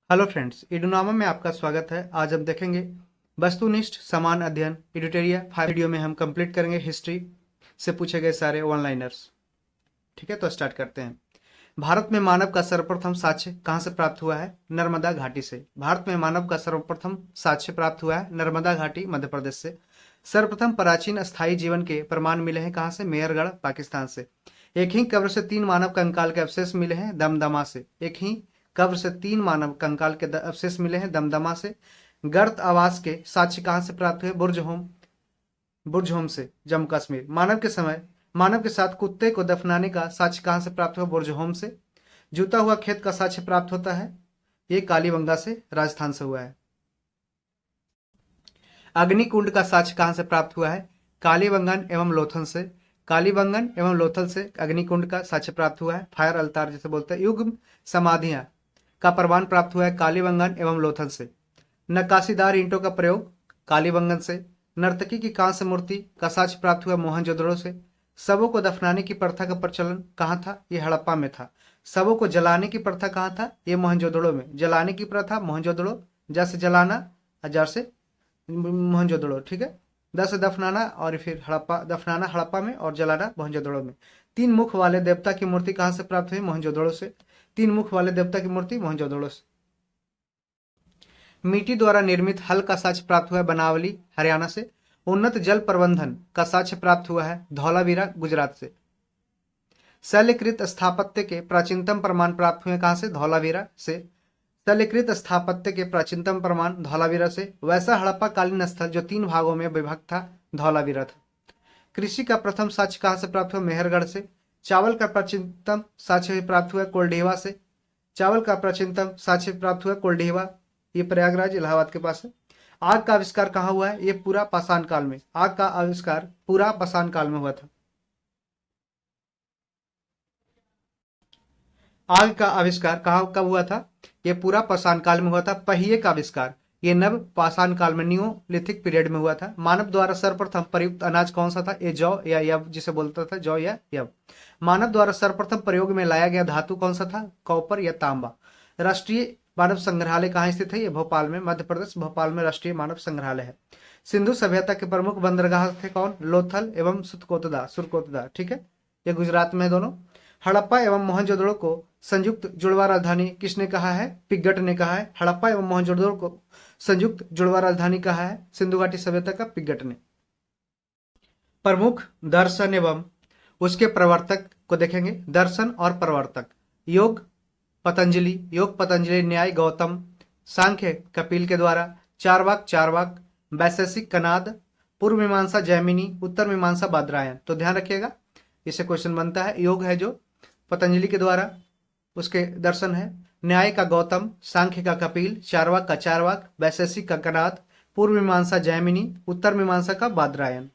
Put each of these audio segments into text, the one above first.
Hello friends, इडुनामा में आपका स्वागत है। आज हम देखेंगे वस्तुनिष्ठ समान अध्ययन एडिटोरिया 5 वीडियो में हम कंप्लीट करेंगे हिस्ट्री से पूछे गए सारे वन लाइनर्स। ठीक है, तो स्टार्ट करते हैं। भारत में मानव का सर्वप्रथम साक्ष्य कहाँ से प्राप्त हुआ है? नर्मदा घाटी से। भारत में मानव का सर्वप्रथम साक्ष्य प्राप्त हुआ है नर्मदा घाटी, मध्य प्रदेश से। सर्वप्रथम प्राचीन अस्थायी जीवन के प्रमाण मिले हैं कहाँ से? मेहरगढ़, पाकिस्तान से। एक ही कब्र से 3 मानव कंकाल के अवशेष मिले हैं दमदमा से। एक ही कब्र से 3 मानव कंकाल के अवशेष मिले हैं दमदमा से। गर्त आवास के साक्ष्य कहाँ से प्राप्त हुए? बुर्ज होम से, जम्मू कश्मीर। मानव के साथ कुत्ते को दफनाने का साक्ष्य कहाँ से प्राप्त हुआ? बुर्ज होम से। जूता हुआ खेत का साक्ष्य प्राप्त होता है, ये कालीबंगा से, राजस्थान से हुआ है। अग्निकुंड का साक्ष्य कहाँ से प्राप्त हुआ है? कालीबंगन एवं लोथल से। कालीबंगन एवं लोथल से अग्निकुंड का साक्ष्य प्राप्त हुआ है। फायर अल्तार जिसे बोलते हैं। युग्म समाधियां का प्रमाण प्राप्त हुआ है कालीबंगन एवं लोथल से। नक्काशीदार ईंटों का प्रयोग कालीबंगन से। नर्तकी की कांस्य मूर्ति का साक्ष्य प्राप्त हुआ मोहनजोदड़ो से। शवों को दफनाने की प्रथा का प्रचलन कहाँ था? ये हड़प्पा में था। शवों को जलाने की प्रथा कहाँ था? ये मोहनजोदड़ो में। जलाने की प्रथा मोहनजोदड़ो, जैसे जलाना, हजार से मोहनजोदड़ो। ठीक है, दस दफनाना और फिर हड़प्पा, दफनाना हड़प्पा में और जलाना मोहनजोदड़ो में। 3 मुख वाले देवता की मूर्ति कहाँ से प्राप्त हुई? मोहनजोदड़ो से। 3 मुख वाले देवता की मूर्ति मोहनजोदड़ो से। मिट्टी द्वारा निर्मित हल का साक्ष्य प्राप्त हुआ है बनावली, हरियाणा से। उन्नत जल प्रबंधन का साक्ष्य प्राप्त हुआ है धौलावीरा, गुजरात से। शैलकृत स्थापत्य के प्राचीनतम प्रमाण प्राप्त हुए कहाँ से? धौलावीरा से। शैलकृत स्थापत्य के प्राचीनतम प्रमाण धौलावीरा से। वैसा हड़प्पा कालीन स्थल जो 3 भागों में विभक्त था, धौलावीरा था। कृषि का प्रथम साक्ष्य कहाँ से प्राप्त हुआ? मेहरगढ़ से। चावल का प्राचीनतम साक्ष्य प्राप्त हुआ कोल्डेवा से। चावल का प्राचीनतम साक्ष्य प्राप्त हुआ कोल्डेवा, ये प्रयागराज, इलाहाबाद के पास है। आग का आविष्कार कहाँ हुआ है? ये पूरा पाषाण काल में। आग का आविष्कार पूरा पाषाण काल में हुआ था। आग का आविष्कार कहाँ कब हुआ था? ये पूरा पाषाण काल में हुआ था। पहिए का आविष्कार ये नव पाषाण काल में, नियोलिथिक पीरियड में हुआ था। मानव द्वारा सर्वप्रथम प्रयुक्त अनाज कौन सा था? ये जौ या यव जिसे बोलता था, जौ या यव। मानव द्वारा सर्वप्रथम प्रयोग में लाया गया धातु कौन सा था? कॉपर या तांबा। राष्ट्रीय मानव संग्रहालय कहाँ स्थित है? ये भोपाल में, मध्य प्रदेश, भोपाल में राष्ट्रीय मानव संग्रहालय है। सिंधु सभ्यता के प्रमुख बंदरगाह थे कौन? लोथल एवं सुरकोतदा। ठीक है, ये गुजरात में दोनों। हड़प्पा एवं मोहनजोदड़ो को संयुक्त जुड़वा राजधानी किसने कहा है? पिग्गट ने कहा है। हड़प्पा एवं मोहनजोदड़ो को संयुक्त जुड़वा राजधानी कहा है सिंधु घाटी सभ्यता का, पिग्गट ने। प्रमुख दर्शन एवं उसके प्रवर्तक को देखेंगे। दर्शन और प्रवर्तक: योग पतंजलि, न्याय गौतम, सांख्य कपिल के द्वारा, चारवाक वैशेषिक कनाद, पूर्व मीमांसा जैमिनी, उत्तर मीमांसा बादरायन। तो ध्यान रखिएगा, इससे क्वेश्चन बनता है। योग है जो पतंजलि के द्वारा, उसके दर्शन है। न्याय का गौतम, सांख्य का कपिल, चारवाक का चारवाक, वैशेषिक का कनाद, पूर्व मीमांसा जैमिनी, उत्तर मीमांसा का बादरायन।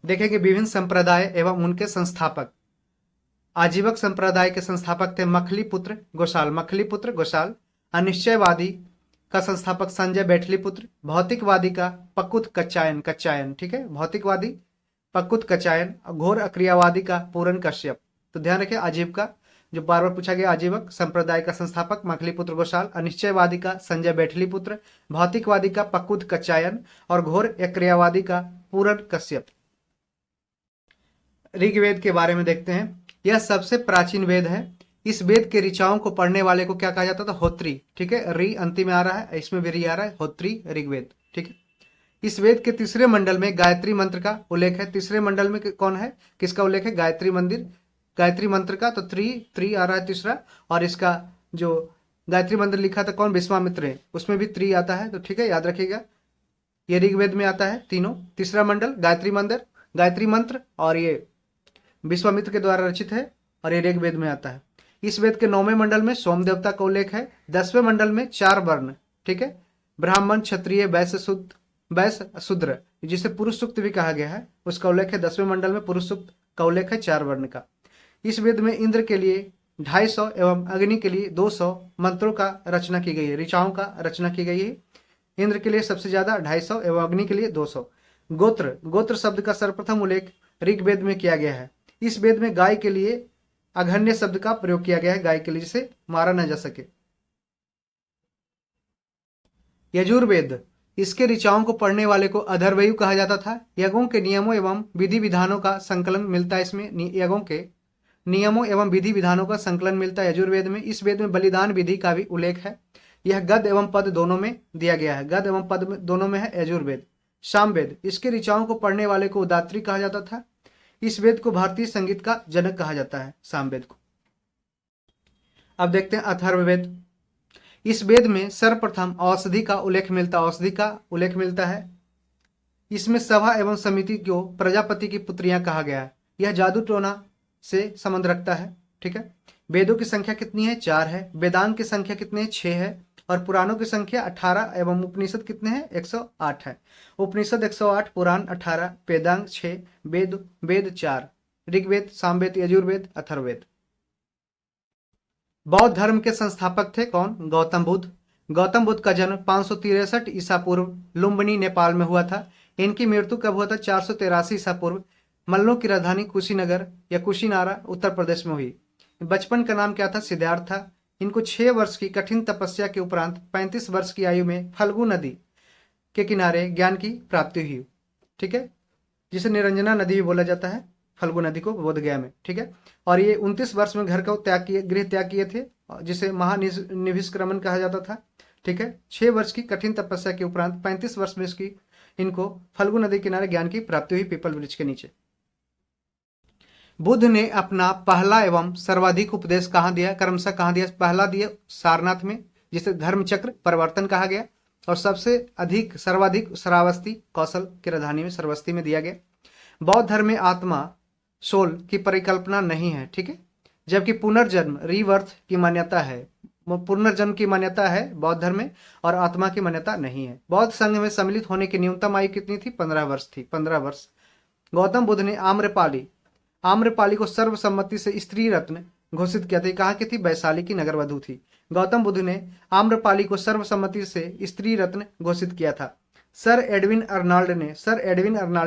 देखेंगे विभिन्न संप्रदाय एवं उनके संस्थापक। आजीवक संप्रदाय के संस्थापक थे मखलीपुत्र घोषाल। अनिश्चयवादी का संस्थापक संजय बैठलीपुत्र। भौतिकवादी का पकुत कच्चायन। ठीक है, भौतिकवादी पकुत कच्चायन। घोर अक्रियावादी का पूरन कश्यप। तो ध्यान रखिए, आजीविका जो बार बार पूछा गया। आजीवक संप्रदाय का संस्थापक मखलीपुत्र घोषाल, अनिश्चयवादी का संजय बैठलीपुत्र, भौतिकवादी का पकुत कच्चायन और घोर अक्रियावादी का पूरन कश्यप। ऋग्वेद के बारे में देखते हैं। यह सबसे प्राचीन वेद है। इस वेद के ऋचाओं को पढ़ने वाले को क्या कहा जाता था? होत्री। ठीक है, री अंतिम में आ रहा है, इसमें भी री आ रहा है, होत्री, ऋग्वेद। ठीक है, इस वेद के तीसरे मंडल में गायत्री मंत्र का उल्लेख है। तीसरे मंडल में कौन है, किसका उल्लेख है? गायत्री मंत्र का। तो त्री आ रहा है तीसरा। और इसका जो गायत्री मंत्र लिखा था कौन? विश्वामित्र ने, उसमें भी त्री आता है। तो ठीक है, याद रखिएगा, ये ऋग्वेद में आता है तीनों। तीसरा मंडल गायत्री मंत्र और ये विश्वामित्र के द्वारा रचित है और ये ऋग्वेद में आता है। इस वेद के 9वें मंडल में सोम देवता का उल्लेख है। 10वें मंडल में 4 वर्ण, ठीक है, ब्राह्मण, क्षत्रिय, वैश्य, शूद्र, जिसे पुरुष सूक्त भी कहा गया है, उसका उल्लेख है। 10वें मंडल में पुरुष सूक्त का उल्लेख है 4 वर्ण का। इस वेद में इंद्र के लिए 250 एवं अग्नि के लिए 200 मंत्रों का रचना की गई है, ऋचाओं का रचना की गई है। इंद्र के लिए सबसे ज्यादा 250 एवं अग्नि के लिए 200। गोत्र शब्द का सर्वप्रथम उल्लेख ऋग्वेद में किया गया है। इस वेद में गाय के लिए अघन्य शब्द का प्रयोग किया गया है, गाय के लिए, जिसे मारा न जा सके। यजुर्वेद, इसके ऋचाओं को पढ़ने वाले को अधर्वयु कहा जाता था। यज्ञों के नियमों एवं विधि विधानों का संकलन मिलता है इसमें। यज्ञों के नियमों एवं विधि विधानों का संकलन मिलता है यजुर्वेद में। इस वेद में बलिदान विधि का भी उल्लेख है। यह गद एवं पद दोनों में दिया गया है, गद एवं पद दोनों में है यजुर्वेद। सामवेद, इसके ऋचाओं को पढ़ने वाले को उदात्री कहा जाता था। इस वेद को भारतीय संगीत का जनक कहा जाता है, सामवेद को। अब देखते हैं अथर्ववेद। इस वेद में सर्वप्रथम औषधि का उल्लेख मिलता है। इसमें सभा एवं समिति को प्रजापति की पुत्रियां कहा गया है। यह जादू टोना से संबंध रखता है, ठीक है। वेदों की संख्या कितनी है? 4 है। वेदांग की संख्या कितनी है? 6 है। और पुराणों की संख्या 18 एवं उपनिषद कितने हैं? 108 है। उपनिषद 108, पुराण 18, वेदांग 6, वेद 4, ऋग्वेद, सामवेद, यजुर्वेद, अथर्ववेद। बौद्ध धर्म के संस्थापक थे कौन? गौतम बुद्ध। गौतम बुद्ध का जन्म 563 ईसा पूर्व लुम्बिनी, नेपाल में हुआ था। इनकी मृत्यु कब हुआ था? 483 ईसा पूर्व मल्लों की राजधानी कुशीनगर या कुशीनारा, उत्तर प्रदेश में हुई। बचपन का नाम क्या था? सिद्धार्थ था। इनको 6 वर्ष की कठिन तपस्या के उपरांत 35 वर्ष की आयु में फल्गु नदी के किनारे ज्ञान की प्राप्ति हुई, ठीक है, जिसे निरंजना नदी भी बोला जाता है, फल्गु नदी को, बोधगया में, ठीक है। और ये 29 वर्ष में गृह त्याग किए थे, जिसे महानिष्क्रमण कहा जाता था, ठीक है। 6 वर्ष की कठिन तपस्या के उपरांत 35 वर्ष में इनको फल्गु नदी किनारे ज्ञान की प्राप्ति हुई, पीपल वृक्ष के नीचे। बुद्ध ने अपना पहला एवं सर्वाधिक उपदेश कहाँ दिया? क्रमशः कहाँ दिया? पहला दिया सारनाथ में, जिसे धर्म चक्र परिवर्तन कहा गया। और सबसे अधिक सर्वाधिक श्रावस्ती, कौशल की राजधानी में श्रावस्ती में दिया गया। बौद्ध धर्म में आत्मा, सोल की परिकल्पना नहीं है, ठीक है, जबकि पुनर्जन्म, रीबर्थ की मान्यता है। पुनर्जन्म की मान्यता है बौद्ध धर्म में, और आत्मा की मान्यता नहीं है। बौद्ध संघ में सम्मिलित होने की न्यूनतम आयु कितनी थी? 15 वर्ष थी, 15 वर्ष। गौतम बुद्ध ने आम्रपाली को सर्वसम्मति से स्त्री रत्न घोषित किया था। कहाँ की थी? वैशाली की नगरवधु थी। गौतम बुद्ध ने आम्रपाली को सर्वसम्मति से स्त्री रत्न घोषित किया था। सर एडविन अर्नाल्ड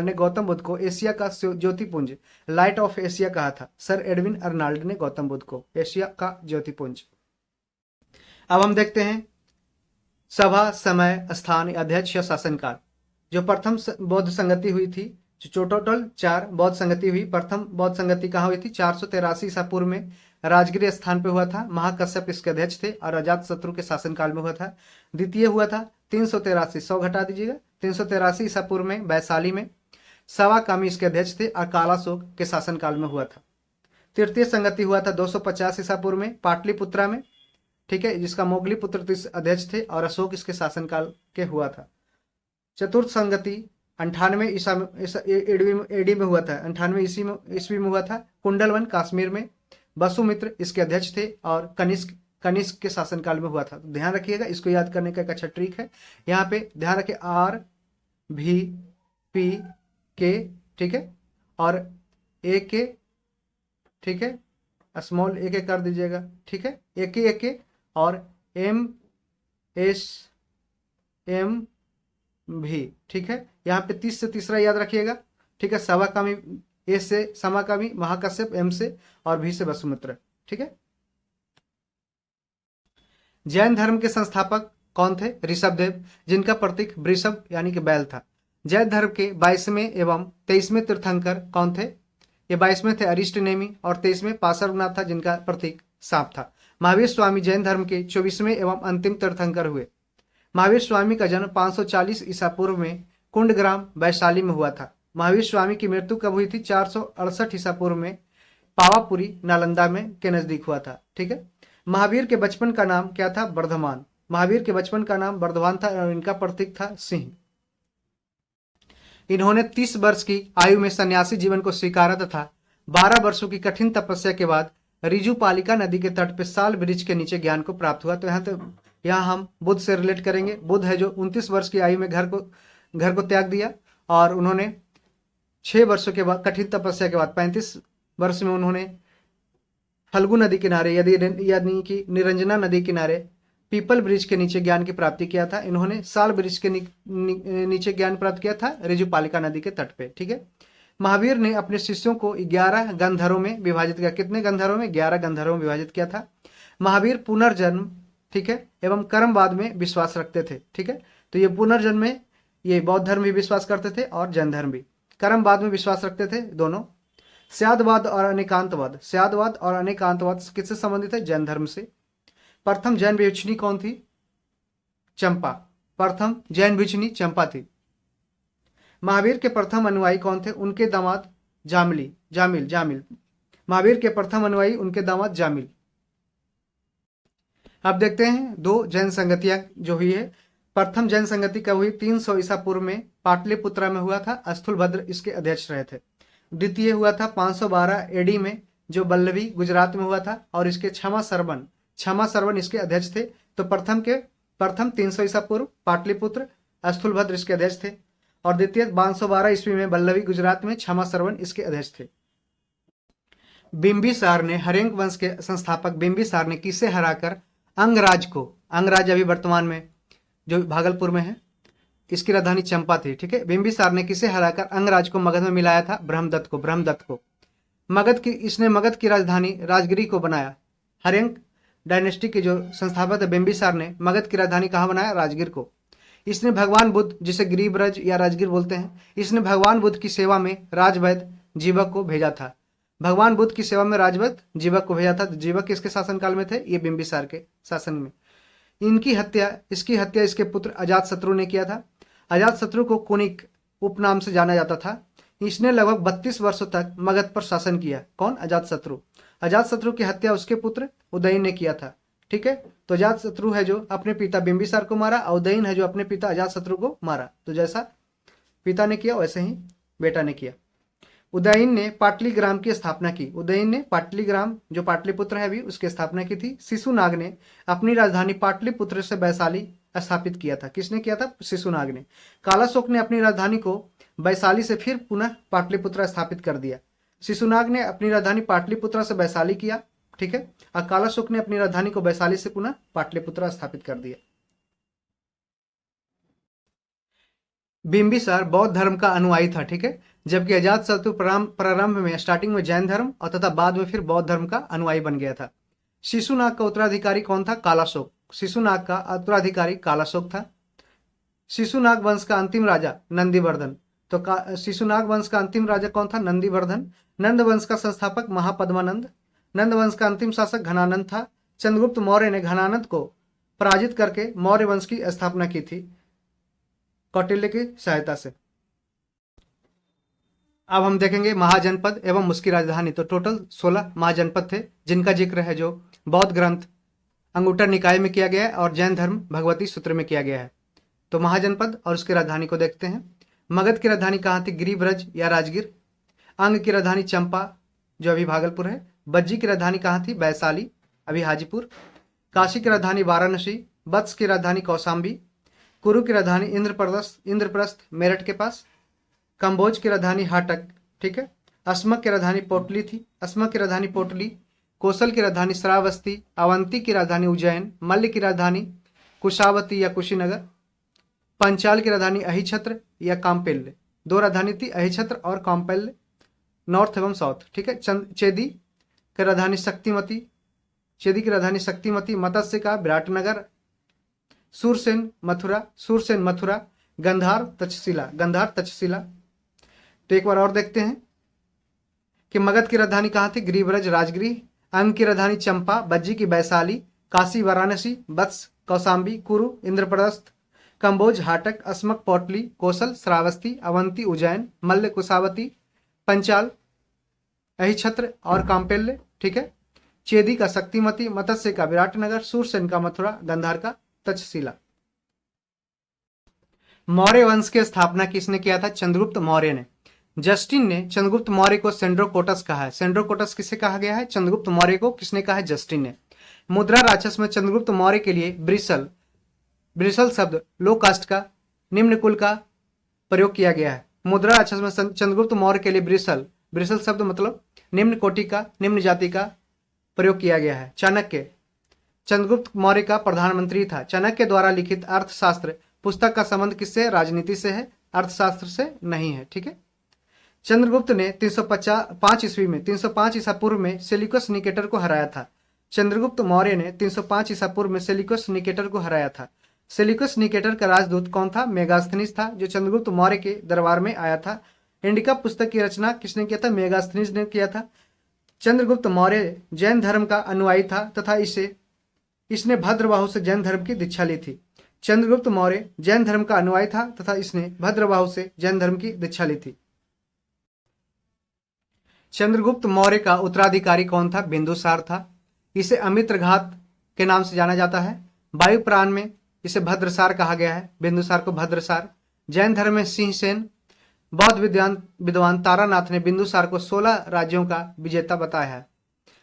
ने गौतम बुद्ध को एशिया का ज्योतिपुंज, लाइट ऑफ एशिया कहा था। सर एडविन अर्नाल्ड ने गौतम बुद्ध को एशिया का ज्योतिपुंज। अब हम देखते हैं सभा, समय, स्थान, अध्यक्ष या शासनकाल। जो प्रथम बौद्ध संगति हुई थी, जो टोटल 4 बौद्ध संगति हुई। प्रथम बौद्ध संगति कहाँ हुई थी? 483 ईसा पूर्व में राजगिर स्थान पे हुआ था। महाकश्यप इसके अध्यक्ष थे और अजातशत्रु के शासनकाल में हुआ था। द्वितीय हुआ था 383, 100 घटा दीजिएगा, 383 ईसा पूर्व में वैशाली में। सवाकामी इसके अध्यक्ष थे और कालाशोक के शासनकाल में हुआ था। तृतीय संगति हुआ था 250 ईसा पूर्व में पाटलिपुत्रा में, ठीक है, जिसका मोगली पुत्र अध्यक्ष थे और अशोक इसके शासनकाल के हुआ था। चतुर्थ संगति 98 एडी में हुआ था, 98 ईस्वी में हुआ था, कुंडलवन कश्मीर में। वसुमित्र इसके अध्यक्ष थे और कनिष्क के शासनकाल में हुआ था। तो ध्यान रखिएगा, इसको याद करने का एक अच्छा ट्रिक है। यहाँ पे ध्यान रखिए RVPK, ठीक है, और AK, ठीक है, स्मॉल AK कर दीजिएगा, ठीक है, AK और MSMV, ठीक है। यहाँ पे 30 से तीसरा याद रखिएगा, ठीक है। सवाकामी ए से समाकामी, महाकश्यप M से, और V से वसुमित्र, ठीक है। जैन धर्म के संस्थापक कौन थे? ऋषभदेव, जिनका प्रतीक वृषभ यानी कि बैल था। जैन धर्म के 22वें एवं 23वें तीर्थंकर कौन थे? ये 22वें थे अरिष्टनेमी और 23वें पार्श्वनाथ था, जिनका प्रतीक सांप था। महावीर स्वामी जैन धर्म के 24वें एवं अंतिम तीर्थंकर हुए। महावीर स्वामी का जन्म 540 ईसा पूर्व में कुंडग्राम, वैशाली में हुआ था। महावीर स्वामी की मृत्यु कब हुई थी? 468 ईसा पूर्व में पावापुरी, नालंदा में के नजदीक हुआ था, ठीक है। महावीर के बचपन का नाम क्या था? वर्धमान। महावीर के बचपन का नाम वर्धमान था और इनका प्रतीक था सिंह। इन्होंने 30 वर्ष की आयु में सन्यासी जीवन को स्वीकारा तथा 12 वर्षों की कठिन तपस्या के बाद ऋजुपालिका नदी के तट पर साल वृक्ष के नीचे ज्ञान को प्राप्त हुआ। तो यहाँ हम बुद्ध से रिलेट करेंगे। बुद्ध है जो 29 वर्ष की आयु में घर को त्याग दिया और उन्होंने 6 वर्षों के बाद कठिन तपस्या के बाद 35 वर्ष में उन्होंने फल्गु नदी किनारे यानी कि निरंजना नदी किनारे पीपल वृक्ष के नीचे ज्ञान की प्राप्ति किया था। इन्होंने साल वृक्ष के नीचे ज्ञान प्राप्त किया था ऋजुपालिका नदी के तट पे, ठीक है। महावीर ने अपने शिष्यों को 11 गंधर्वों में विभाजित किया। कितने गंधर्वों में? 11 गंधर्वों में विभाजित किया था। महावीर पुनर्जन्म ठीक है, एवं कर्मवाद में विश्वास रखते थे। ठीक है, तो ये पुनर्जन्म में ये बौद्ध धर्म भी विश्वास करते थे और जैन धर्म भी। कर्मवाद में विश्वास रखते थे दोनों। स्यादवाद और अनेकांतवाद, स्यादवाद और अनेकांतवाद किससे संबंधित है? जैन धर्म से। प्रथम जैन भिक्षुणी कौन थी? चंपा। प्रथम जैन भिक्षुणी चंपा थी। महावीर के प्रथम अनुयायी कौन थे? उनके दामाद जामिल। महावीर के प्रथम अनुयायी उनके दामाद जामिल। अब देखते हैं दो जैन संगतियां जो हुई है। प्रथम जैन संगति कब हुई? 300 ईसा पूर्व में पाटलिपुत्रा में हुआ था। स्थूलभद्र इसके अध्यक्ष रहे थे। द्वितीय हुआ था 512 एडी में, जो बल्लभी गुजरात में हुआ था, और इसके क्षमा सरवन इसके अध्यक्ष थे। तो प्रथम 300 ईसा पूर्व पाटलिपुत्र, स्थूलभद्र इसके अध्यक्ष थे, और द्वितीय 512 ईस्वी में बल्लभी गुजरात में, क्षमा सरवन इसके अध्यक्ष थे। बिंबिसार ने, हर्यंक वंश के संस्थापक बिंबिसार ने किसे हराकर अंगराज अभी वर्तमान में जो भागलपुर में है, इसकी राजधानी चंपा थी। ठीक है, बिंबिसार ने किसे हराकर अंगराज को मगध में मिलाया था? ब्रह्मदत्त को। इसने मगध की राजधानी राजगिरी को बनाया। हर्यंक डायनेस्टी के जो संस्थापक बिंबिसार ने मगध की राजधानी कहाँ बनाया? राजगीर को। इसने भगवान बुद्ध, जिसे गिरिब्रज या राजगीर बोलते हैं, इसने भगवान बुद्ध की सेवा में राजवैद्य जीवक को भेजा था। जीवक किसके शासनकाल में थे? ये बिंबिसार के शासन में। इसकी हत्या इसके पुत्र अजातशत्रु ने किया था। अजातशत्रु को कुनिक उपनाम से जाना जाता था। इसने लगभग 32 वर्षों तक मगध पर शासन किया। कौन? अजातशत्रु की हत्या उसके पुत्र उदयन ने किया था। ठीक है, तो अजातशत्रु है जो अपने पिता बिंबिसार को मारा, और उदयन है जो अपने पिता अजातशत्रु को मारा। तो जैसा पिता ने किया वैसे ही बेटा ने किया। उदयन ने पाटलीग्राम की स्थापना की। पाटलीग्राम जो पाटलिपुत्र है अभी, उसकी स्थापना की थी। शिशुनाग ने अपनी राजधानी पाटलिपुत्र से वैशाली स्थापित किया था। किसने किया था? शिशुनाग ने। कालाशोक ने अपनी राजधानी को वैशाली से फिर पुनः पाटलिपुत्र स्थापित कर दिया। शिशुनाग ने अपनी राजधानी पाटलिपुत्र से वैशाली किया। ठीक है, और कालाशोक ने अपनी राजधानी को वैशाली से पुनः पाटलिपुत्र स्थापित कर दिया। बिंबिसार बौद्ध धर्म का अनुयायी था। ठीक है, जबकि अजातशत्रु प्रारंभ में स्टार्टिंग में जैन धर्म और तथा बाद में फिर बौद्ध धर्म का अनुयायी बन गया था। शिशुनाग का उत्तराधिकारी कौन था? कालाशोक। शिशुनाग का उत्तराधिकारी कालाशोक था। शिशुनाग वंश का अंतिम राजा नंदीवर्धन। तो शिशुनाग वंश का अंतिम राजा कौन था? नंदीवर्धन। नंद वंश का संस्थापक महापद्मानंद। नंद वंश का अंतिम शासक घनानंद था। चंद्रगुप्त मौर्य ने घनानंद को पराजित करके मौर्य वंश की स्थापना की थी कौटिल्य की सहायता से। अब हम देखेंगे महाजनपद एवं उसकी राजधानी। तो टोटल 16 महाजनपद थे, जिनका जिक्र है जो बौद्ध ग्रंथ अंगुटर निकाय में किया गया है और जैन धर्म भगवती सूत्र में किया गया है। तो महाजनपद और उसकी राजधानी को देखते हैं। मगध की राजधानी कहाँ थी? गिरिब्रज या राजगीर। अंग की राजधानी चंपा जो अभी भागलपुर है। बज्जी की राजधानी कहाँ थी? वैशाली अभी हाजीपुर। काशी की राजधानी वाराणसी। वत्स की राजधानी कौशाम्बी। कुरु की राजधानी इंद्रप्रस्थ मेरठ के पास। कंबोज की राजधानी हाटक। ठीक है, अस्मक की राजधानी पोटली। कौशल की राजधानी श्रावस्ती। अवंती की राजधानी उज्जैन। मल्ल की राजधानी कुशावती या कुशीनगर। पंचाल की राजधानी अहिछत्र या काम्पेल्य। दो राजधानी थी, अहिछत्र और काम्पेल्य, नॉर्थ एवं साउथ। ठीक है, चेदी की राजधानी शक्तिमती। मत्स्य का विराटनगर। सूरसेन मथुरा। गंधार तक्षशिला। तो एक बार और देखते हैं कि मगध की राजधानी कहाँ थी? गिरिब्रज राजगिरी। अंग की राजधानी चंपा। बज्जी की वैशाली। काशी वाराणसी। वत्स कौशाम्बी। कुरु इंद्रप्रस्थ। कंबोज हाटक। अस्मक पोटली। कौशल श्रावस्ती। अवंती उज्जैन। मल्ल कुशावती। पंचाल अहिछत्र और काम्पेल्य। ठीक है, चेदी का शक्तिमती। मत्स्य का विराटनगर। सूरसेन का मथुरा। गंधार का तक्षशिला। मौर्य वंश की स्थापना किसने किया था? चंद्रगुप्त मौर्य ने। जस्टिन ने चंद्रगुप्त मौर्य को सेंड्रोकोटस कहा है। सेंड्रोकोटस किसे कहा गया है? चंद्रगुप्त मौर्य को। किसने कहा है? जस्टिन ने। मुद्रा राक्षस में चंद्रगुप्त मौर्य के लिए ब्रिसल शब्द लो कास्ट का, निम्न कुल का प्रयोग किया गया है। मुद्रा राक्षस में चंद्रगुप्त मौर्य के लिए ब्रिसल शब्द मतलब निम्न कोटि का, निम्न जाति का प्रयोग किया गया है। चाणक्य चंद्रगुप्त मौर्य का प्रधानमंत्री था। चाणक्य द्वारा लिखित अर्थशास्त्र पुस्तक का संबंध किससे? राजनीति से है, अर्थशास्त्र से नहीं है। ठीक है, चंद्रगुप्त ने 305 ईसा पूर्व में सेल्यूकस निकेटर को हराया था। चंद्रगुप्त मौर्य ने 305 ईसा पूर्व में सेल्यूकस निकेटर को हराया था। सेल्यूकस निकेटर का राजदूत कौन था? मेगास्थनीज था, जो चंद्रगुप्त मौर्य के दरबार में आया था। इंडिका पुस्तक की रचना किसने किया था? मेगास्थनीज ने किया था। चंद्रगुप्त मौर्य जैन धर्म का अनुयायी था तथा इसने भद्रबाहु से जैन धर्म की दीक्षा ली थी। चंद्रगुप्त मौर्य जैन धर्म का अनुयायी था तथा इसने भद्रबाहु से जैन धर्म की दीक्षा ली थी। चंद्रगुप्त मौर्य का उत्तराधिकारी कौन था? बिंदुसार था। इसे अमित्रघात के नाम से जाना जाता है। वायुपुराण में इसे भद्रसार कहा गया है, बिंदुसार को भद्रसार। जैन धर्म में सिंहसेन। बौद्ध विद्वान तारानाथ ने बिंदुसार को 16 राज्यों का विजेता बताया है।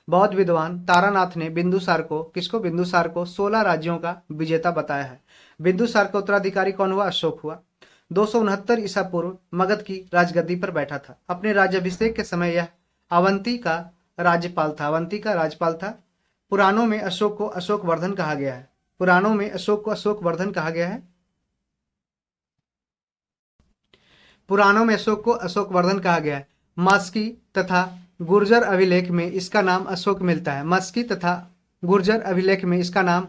बौद्ध विद्वान तारानाथ ने बिंदुसार को 16 राज्यों का विजेता बताया है। बिंदुसार का उत्तराधिकारी कौन हुआ? अशोक हुआ। 269 ईसा पूर्व मगध की राजगद्दी पर बैठा था। अपने राज्याभिषेक के समय यह अवंती का राज्यपाल था। पुराणों में अशोक को अशोकवर्धन कहा गया है। मस्की तथा गुर्जर अभिलेख में इसका नाम अशोक मिलता है।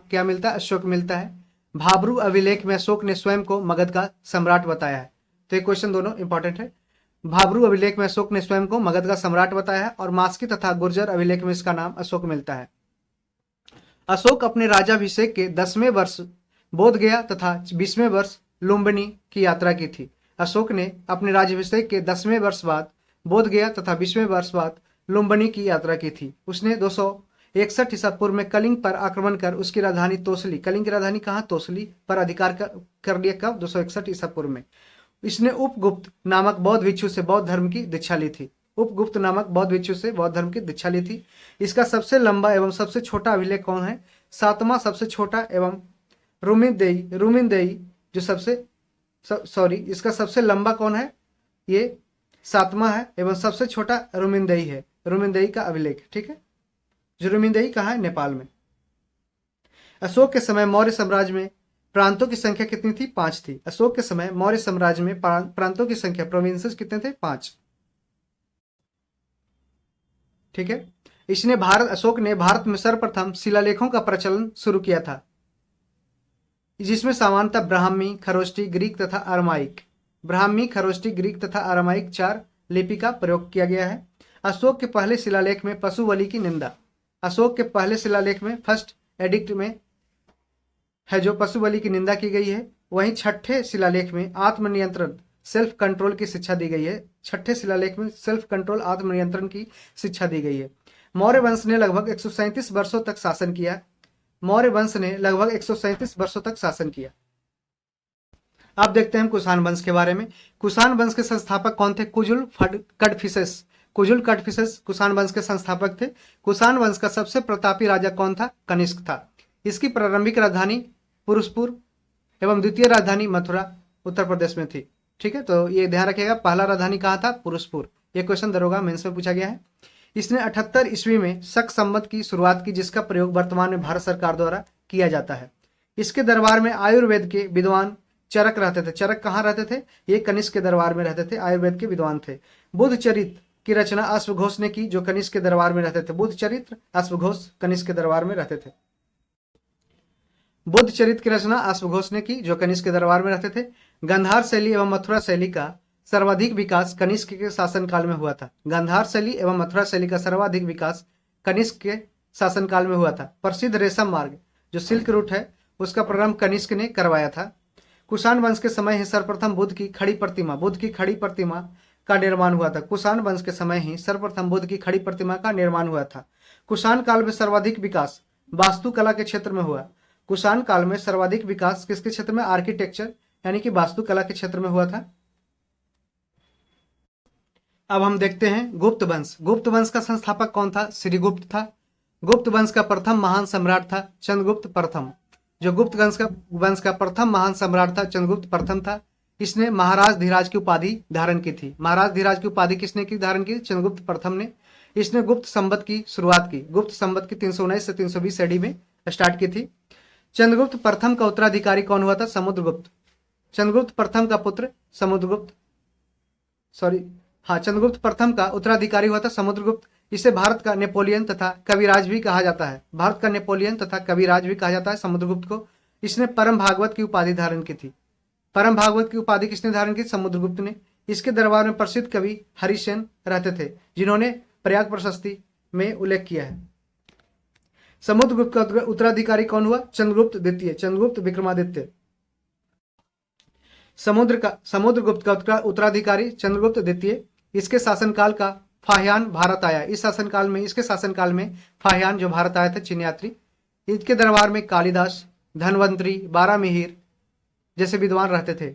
क्या मिलता है? अशोक मिलता है। भाब्रू अभिलेख में अशोक ने स्वयं को मगध का सम्राट बताया है। तो ये क्वेश्चन दोनों इंपॉर्टेंट है। भाब्रू अभिलेख में अशोक ने स्वयं को मगध का सम्राट बताया है और मास्की तथा गुर्जर अभिलेख में इसका नाम अशोक मिलता है। अशोक अपने राजाभिषेक के 10वें वर्ष बोध गया तथा 20वें वर्ष लुम्बिनी की यात्रा की थी। अशोक ने अपने राज्याभिषेक के 10वें वर्ष बाद बोध गया तथा 20वें वर्ष बाद लुम्बिनी की यात्रा की थी। उसने 261 ईसा पूर्व में कलिंग पर आक्रमण कर उसकी राजधानी तोसली, कलिंग की राजधानी कहाँ? तोसली पर अधिकार कर लिया। कब? 261 ईसा पूर्व में। इसने उपगुप्त नामक बौद्ध भिक्षु से बौद्ध धर्म की दीक्षा ली थी। इसका सबसे लंबा एवं सबसे छोटा अभिलेख कौन है? 7वां सबसे छोटा एवं इसका सबसे लंबा कौन है? ये 7वां है एवं सबसे छोटा रुमिनदेई है। रुमिनदेई का अभिलेख, ठीक है। जो रुमिनदेई कहाँ है? नेपाल में। अशोक के समय मौर्य साम्राज्य में प्रांतों की संख्या कितनी थी? 5 थी। अशोक के समय मौर्य साम्राज्य में प्रांतों की संख्या, प्रोविंसेस कितने थे? 5, ठीक है। अशोक ने भारत में सर्वप्रथम शिलालेखों का प्रचलन शुरू किया था, जिसमें सामान्यतः ब्राह्मी, खरोष्टी, ग्रीक तथा अरामाइक 4 लिपि का प्रयोग किया गया है। अशोक के पहले शिलालेख में पशु बलि की निंदा, फर्स्ट एडिक्ट में है जो पशु बलि की निंदा की गई है। वहीं 6ठे शिलालेख में आत्मनियंत्रण, सेल्फ कंट्रोल की शिक्षा दी गई है। 6ठे शिलालेख में सेल्फ कंट्रोल, आत्मनियंत्रण की शिक्षा दी गई है। मौर्य वंश ने लगभग 137 वर्षों तक शासन किया। अब देखते हैं कुषाण वंश के बारे में। कुषाण वंश के संस्थापक कौन थे? कुजुल कडफिसेस कुषाण वंश के संस्थापक थे। कुषाण वंश का सबसे प्रतापी राजा कौन था? कनिष्क था। इसकी प्रारंभिक राजधानी पुरुषपुर एवं द्वितीय राजधानी मथुरा उत्तर प्रदेश में थी, ठीक है। तो ये ध्यान रखिएगा, पहला राजधानी कहाँ था? पुरुषपुर। ये क्वेश्चन दरोगा मेंस में पूछा गया है। इसने 78 ईस्वी में शक संवत की शुरुआत की, जिसका प्रयोग वर्तमान में भारत सरकार द्वारा किया जाता है। इसके दरबार में आयुर्वेद के विद्वान चरक रहते थे। चरक कहाँ रहते थे? ये कनिष्क के दरबार में रहते थे, आयुर्वेद के विद्वान थे। बुद्ध चरित्र की रचना अश्वघोष ने की, जो कनिष्क के दरबार में रहते थे। बुद्ध चरित्र, अश्वघोष कनिष्क के दरबार में रहते थे। बुद्ध चरित्र की रचना अश्वघोष ने की, जो कनिष्क के दरबार में रहते थे। गंधार शैली एवं मथुरा शैली का सर्वाधिक विकास कनिष्क के शासनकाल में हुआ था। गांधार शैली एवं मथुरा शैली का सर्वाधिक विकास कनिष्क के शासनकाल में हुआ था। प्रसिद्ध रेशम मार्ग जो सिल्क रूट है, उसका प्रारंभ कनिष्क ने करवाया था। कुषाण वंश के समय ही सर्वप्रथम बुद्ध की खड़ी प्रतिमा का निर्माण हुआ था। कुषाण वंश के समय ही सर्वप्रथम बुद्ध की खड़ी प्रतिमा का निर्माण हुआ था। कुषाण काल में सर्वाधिक विकास वास्तुकला के क्षेत्र में हुआ। कुषाण काल में सर्वाधिक विकास किसके क्षेत्र में? आर्किटेक्चर यानी कि वास्तुकला के क्षेत्र में हुआ था। अब हम देखते हैं गुप्त वंश। गुप्त वंश का संस्थापक कौन था? श्रीगुप्त था। गुप्त वंश का प्रथम महान सम्राट था चंद्रगुप्त प्रथम। जो गुप्त वंश का प्रथम महान सम्राट था चंद्रगुप्त प्रथम था। इसने महाराज धीराज की उपाधि धारण की थी। महाराज धीराज की उपाधि किसने की धारण की? चंद्रगुप्त प्रथम ने। इसने गुप्त संवत की शुरुआत की। गुप्त संवत की 319 से 320 एडी में स्टार्ट की थी। चंद्रगुप्त प्रथम का उत्तराधिकारी कौन हुआ था? समुद्रगुप्त। चंद्रगुप्त प्रथम का पुत्र चंद्रगुप्त प्रथम का उत्तराधिकारी हुआ था समुद्रगुप्त। इसे भारत का नेपोलियन तथा कविराज भी कहा जाता है। भारत का नेपोलियन तथा कविराज भी कहा जाता है समुद्रगुप्त को। इसने परम भागवत की उपाधि धारण की थी। परम भागवत की उपाधि किसने धारण की? समुद्रगुप्त ने। इसके दरबार में प्रसिद्ध कवि हरिसेन रहते थे, जिन्होंने प्रयाग प्रशस्ति में उल्लेख किया है। समुद्रगुप्त का उत्तराधिकारी कौन हुआ? चंद्रगुप्त द्वितीय, चंद्रगुप्त विक्रमादित्य। समुद्रगुप्त का उत्तराधिकारी चंद्रगुप्त द्वितीय। इसके शासनकाल का फाह्यान भारत आया। इसके शासनकाल में फाह्यान जो भारत आया था, चीन यात्री। इसके दरबार में कालिदास, धनवंतरी, बारामिहिर जैसे विद्वान रहते थे।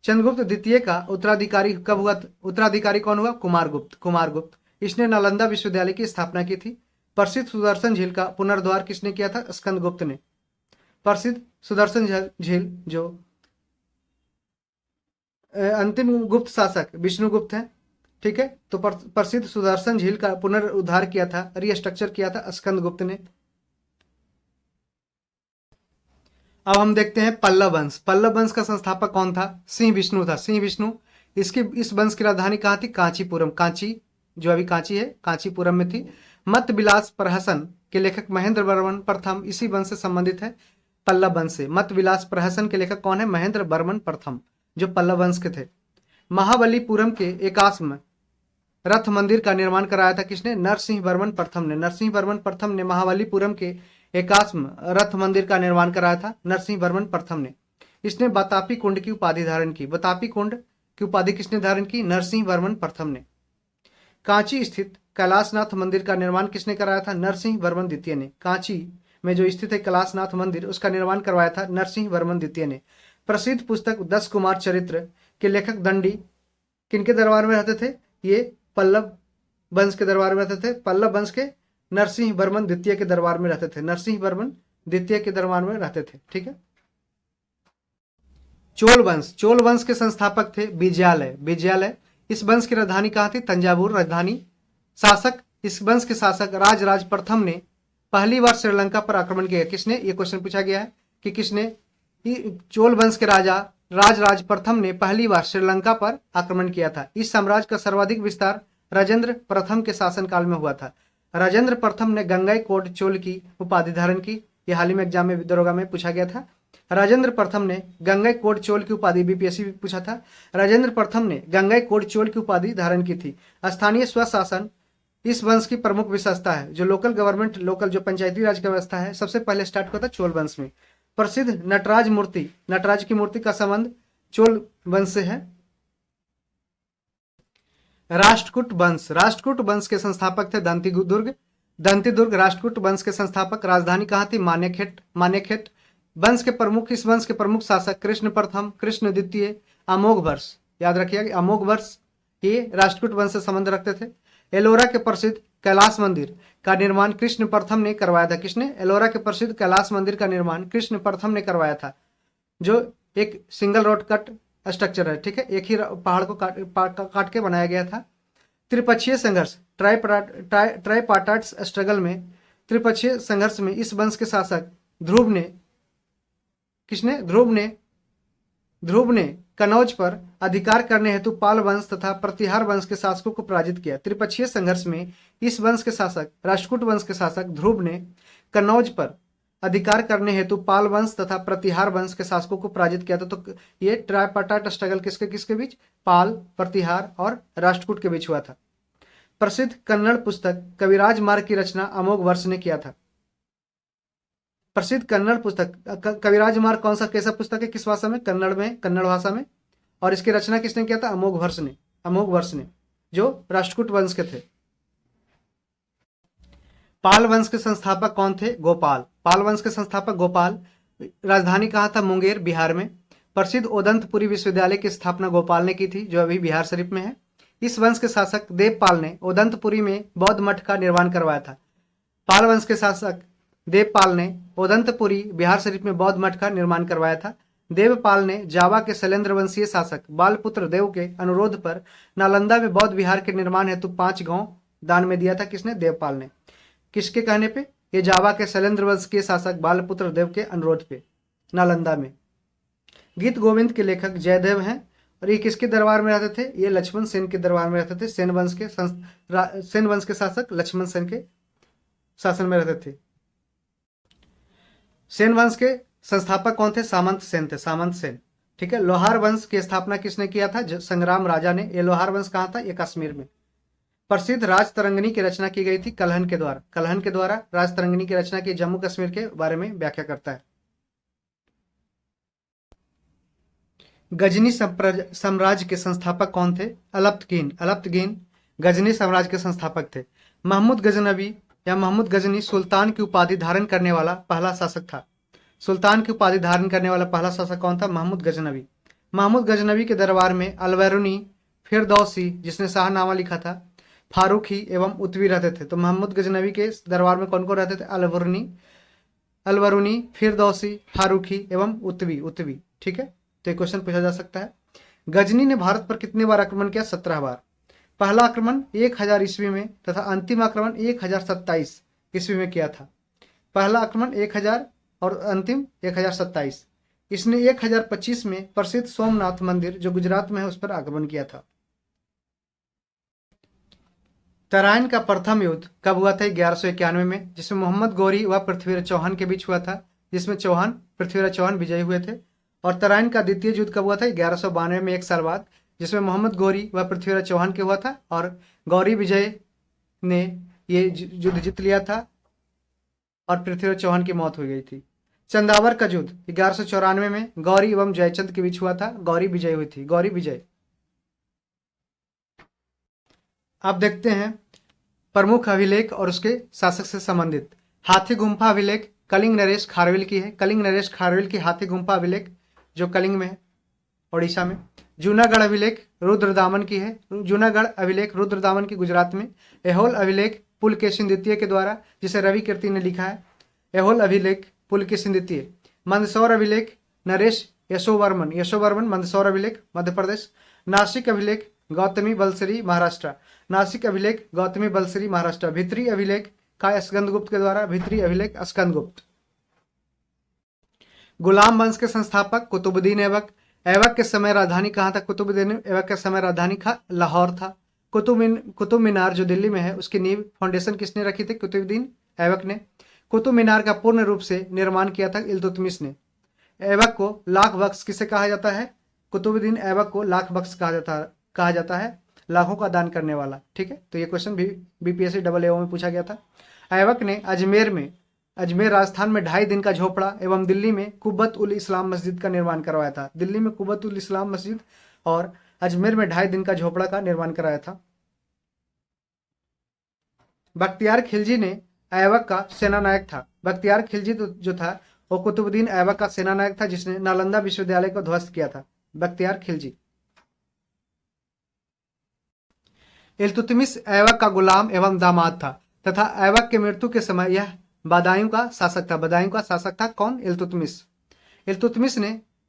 चंद्रगुप्त द्वितीय का उत्तराधिकारी कब हुआ? उत्तराधिकारी कौन हुआ? कुमारगुप्त। इसने नालंदा विश्वविद्यालय की स्थापना की थी। प्रसिद्ध सुदर्शन झील का पुनर्द्वार किसने किया था? स्कंदगुप्त ने। प्रसिद्ध सुदर्शन झील जो अंतिम गुप्त शासक विष्णुगुप्त है, ठीक है। तो प्रसिद्ध सुदर्शन झील का पुनरुद्धार किया था, रीस्ट्रक्चर किया था स्कंदगुप्त ने। अब हम देखते हैं पल्लव वंश। पल्लव वंश का संस्थापक कौन था? सिंह विष्णु था। सिंह विष्णु। इस वंश की राजधानी कहाँ थी? कांचीपुरम। कांची जो अभी कांची है, कांचीपुरम में थी। मत विलास प्रहसन के लेखक महेंद्र वर्मन प्रथम इसी वंश से संबंधित है, पल्लव वंश से। मत विलास प्रहसन के लेखक कौन है? महेंद्र वर्मन प्रथम, जो पल्लव वंश के थे। महाबलीपुरम के एकाश्म रथ मंदिर का निर्माण कराया था किसने? नरसिंह वर्मन प्रथम ने। नरसिंह वर्मन प्रथम ने महाबलीपुरम के एकाश्म रथ मंदिर का निर्माण कराया था, नरसिंह वर्मन प्रथम ने। इसने बतापी कुंड की उपाधि धारण की। बतापी कुंड की उपाधि किसने धारण की? नरसिंह वर्मन प्रथम ने। कांची स्थित कैलाशनाथ मंदिर का निर्माण किसने कराया था? नरसिंह वर्मन द्वितीय ने। कांची में जो स्थित है कैलाशनाथ मंदिर, उसका निर्माण करवाया था नरसिंह वर्मन द्वितीय ने। प्रसिद्ध पुस्तक 10 कुमार चरित्र के लेखक दंडी किनके दरबार में रहते थे? ये पल्लव वंश के दरबार में रहते थे। पल्लव वंश के नरसिंह वर्मन द्वितीय के दरबार में रहते थे। नरसिंह वर्मन द्वितीय के दरबार में रहते थे, ठीक है। चोल वंश। चोल वंश के संस्थापक थे विजयालय। इस वंश की राजधानी कहाँ थी? तंजावुर राजधानी। शासक, इस वंश के शासक राजराज प्रथम ने पहली बार श्रीलंका पर आक्रमण किया। किसने? ये क्वेश्चन पूछा गया है कि किसने? चोल वंश के राजा राजराज प्रथम ने पहली बार श्रीलंका पर आक्रमण किया था। इस साम्राज्य का सर्वाधिक विस्तार राजेंद्र प्रथम के शासनकाल में हुआ था। राजेंद्र प्रथम ने गंगईकोंड चोल की उपाधि धारण की। यह हाल ही में एग्जाम में दरोगा में पूछा गया था। राजेंद्र प्रथम ने गंगईकोंड चोल की उपाधि, बीपीएससी भी पूछा था। राजेंद्र प्रथम ने गंगईकोंड चोल की उपाधि धारण की थी। स्थानीय स्वशासन इस वंश की प्रमुख विशेषता है। जो लोकल गवर्नमेंट, जो पंचायती राज की व्यवस्था है, सबसे पहले स्टार्ट हुआ था चोल वंश में। प्रसिद्ध नटराज की मूर्ति का संबंध चोल वंश से है। राष्ट्रकूट वंश के संस्थापक थे दंतिदुर्ग। राष्ट्रकूट वंश के संस्थापक, राजधानी कहाँ थी? मानेखेट। इस वंश के प्रमुख शासक कृष्ण प्रथम, कृष्ण द्वितीय, अमोघवर्ष। याद रखिएगा, अमोघवर्ष ये राष्ट्रकूट वंश से संबंध रखते थे। एलोरा के प्रसिद्ध कैलाश मंदिर का निर्माण कृष्ण प्रथम ने करवाया था। किसने? एलोरा के प्रसिद्ध कैलाश मंदिर का निर्माण कृष्ण प्रथम ने करवाया था, जो एक सिंगल रोड कट स्ट्रक्चर है, ठीक है। एक ही पहाड़ को काट के बनाया गया था। त्रिपक्षीय संघर्ष, ट्राइपार्टाइट स्ट्रगल में, त्रिपक्षीय संघर्ष में इस वंश के शासक ध्रुव ने कनौज पर अधिकार करने हेतु पाल वंश तथा प्रतिहार वंश के शासकों को पराजित किया। त्रिपक्षीय संघर्ष में इस वंश के शासक, राष्ट्रकूट वंश के शासक ध्रुव ने कनौज पर अधिकार करने हेतु पाल वंश तथा प्रतिहार वंश के शासकों को पराजित किया था। तो ये ट्राइपार्टाइट स्ट्रगल किसके बीच? पाल, प्रतिहार और राष्ट्रकूट के बीच हुआ था। प्रसिद्ध कन्नड़ पुस्तक कविराज मार्ग की रचना अमोघवर्ष ने किया था। प्रसिद्ध कन्नड़ पुस्तक कविराज मार्ग कैसा पुस्तक है? किस भाषा में? कन्नड़ भाषा में। और इसकी रचना किसने किया था? अमोघवर्ष ने, जो राष्ट्रकूट वंश के थे। पाल वंश के संस्थापक कौन थे? गोपाल। पाल वंश के संस्थापक गोपाल। राजधानी कहाँ था? मुंगेर, बिहार में। प्रसिद्ध ओदंतपुरी विश्वविद्यालय की स्थापना गोपाल ने की थी, जो अभी बिहार शरीफ में है। इस वंश के शासक देवपाल ने ओदंतपुरी में बौद्ध मठ का निर्माण करवाया था। पाल वंश के शासक देवपाल ने ओदंतपुरी, बिहार शरीफ में बौद्ध मठ का निर्माण करवाया था। देवपाल ने जावा के शैलेंद्र वंशीय शासक बालपुत्र देव के अनुरोध पर नालंदा में बौद्ध विहार के निर्माण हेतु 5 गांव दान में दिया था। किसने? देवपाल ने। किसके कहने पे? ये जावा के शैलेंद्र वंश के शासक बालपुत्र देव के अनुरोध पे, नालंदा में। गीत गोविंद के लेखक जयदेव हैं। और ये किसके दरबार में रहते थे? ये लक्ष्मण सेन के दरबार में रहते थे। सेन वंश के शासक लक्ष्मण सेन के शासन में रहते थे। सेन वंश के संस्थापक कौन थे? सामंत सेन थे, सामंत सेन। ठीक है। लोहार वंश की स्थापना किसने किया था? संग्राम राजा ने। ये लोहार वंश कहाँ था? ये कश्मीर में। प्रसिद्ध राज तरंगिणी की रचना की गई थी कल्हन के द्वारा। कल्हन के द्वारा राज तरंगिणी की रचना की, जम्मू कश्मीर के बारे में व्याख्या करता है। गजनी साम्राज्य के संस्थापक कौन थे? अलप्तगीन। अलप्तगीन गजनी साम्राज्य के संस्थापक थे। महमूद गजनबी या महमूद गजनी सुल्तान की उपाधि धारण करने वाला पहला शासक था। सुल्तान की उपाधि धारण करने वाला पहला शासक कौन था? महमूद गजनबी। महमूद गजनबी के दरबार में अलवैरुनी, फिरदौसी जिसने शाहनामा लिखा था, फारूकी एवं उतवी रहते थे। तो महमूद गजनबी के दरबार में कौन कौन रहते थे? अलवरुनी, फिरदौसी, फारूकी एवं उतवी। ठीक है। तो क्वेश्चन पूछा जा सकता है। गजनी ने भारत पर कितने बार आक्रमण किया? 17 बार। पहला आक्रमण 1000 ईस्वी में तथा अंतिम आक्रमण 1027 ईस्वी में किया था। पहला आक्रमण 1000 और अंतिम 1027। इसने 1025 में प्रसिद्ध सोमनाथ मंदिर जो गुजरात में है उस पर आक्रमण किया था। तराइन का प्रथम युद्ध कब हुआ था? 1191 में, जिसमें मोहम्मद गौरी व पृथ्वीराज चौहान के बीच हुआ था, जिसमें पृथ्वीराज चौहान विजयी हुए थे। और तराइन का द्वितीय युद्ध कब हुआ था? 1192 में, 1 साल बाद, जिसमें मोहम्मद गौरी व पृथ्वीराज चौहान के हुआ था और गौरी विजय ने ये युद्ध जीत लिया था और पृथ्वीराज चौहान की मौत हो गई थी। चंदावर का युद्ध 1194 में गौरी एवं जयचंद के बीच हुआ था। गौरी विजय हुई थी, गौरी विजय। अब देखते हैं प्रमुख अभिलेख और उसके शासक से संबंधित। हाथी गुम्फा अभिलेख कलिंग नरेश खारवेल की है। कलिंग नरेश खारवेल की हाथी गुम्फा अभिलेख जो कलिंग में है, ओडिशा में। जूनागढ़ अभिलेख रुद्रदामन की है। जूनागढ़ अभिलेख रुद्रदामन की, गुजरात में। एहोल अभिलेख पुलकेशिन द्वितीय के द्वारा, जिसे रवि कीर्ति ने लिखा है। एहोल अभिलेख पुलकेशिन द्वितीय। मंदसौर अभिलेख नरेश यशोवर्मन मंदसौर अभिलेख, मध्य प्रदेश। नासिक अभिलेख गौतमी बलसरी, महाराष्ट्र। नासिक अभिलेख गौतमी बलसरी, महाराष्ट्र। भित्री अभिलेख का स्कंदगुप्त के द्वारा, भित्री अभिलेख स्कंदगुप्त। गुलाम वंश के संस्थापक कुतुबुद्दीन ऐबक। ऐबक के समय राजधानी कहाँ था? कुतुबुद्दीन ऐबक के समय राजधानी लाहौर था। कुतुब मीनार जो दिल्ली में है उसकी नींव फाउंडेशन किसने रखी थी? कुतुबुद्दीन ऐबक ने। कुतुब मीनार का पूर्ण रूप से निर्माण किया था इल्तुतमिश ने। ऐबक को लाख बख्श किसे कहा जाता है? कुतुबुद्दीन ऐबक को लाख बख्श कहा जाता है, लाखों का दान करने वाला। ठीक है। तो ये क्वेश्चन भी बीपीएससी AAO में पूछा गया था। ऐबक ने अजमेर राजस्थान में 2.5 दिन का झोपड़ा एवं दिल्ली में कुब्बत उल इस्लाम मस्जिद का निर्माण करवाया था। दिल्ली में कुब्बत उल इस्लाम मस्जिद और अजमेर में 2.5 दिन का झोपड़ा का निर्माण कराया था। बख्तियार खिलजी ने ऐबक का सेनानायक था। बख्तियार खिलजी जो था वो कुतुबुद्दीन ऐबक का सेनानायक था, जिसने नालंदा विश्वविद्यालय को ध्वस्त किया था। बख्तियार खिलजी। इल्तुतमिश ऐबक का गुलाम एवं दामाद था तथा ऐबक के मृत्यु के समय यह बदायूं का शासक था। बदायूं का शासक था कौन? इल्तुतमिश।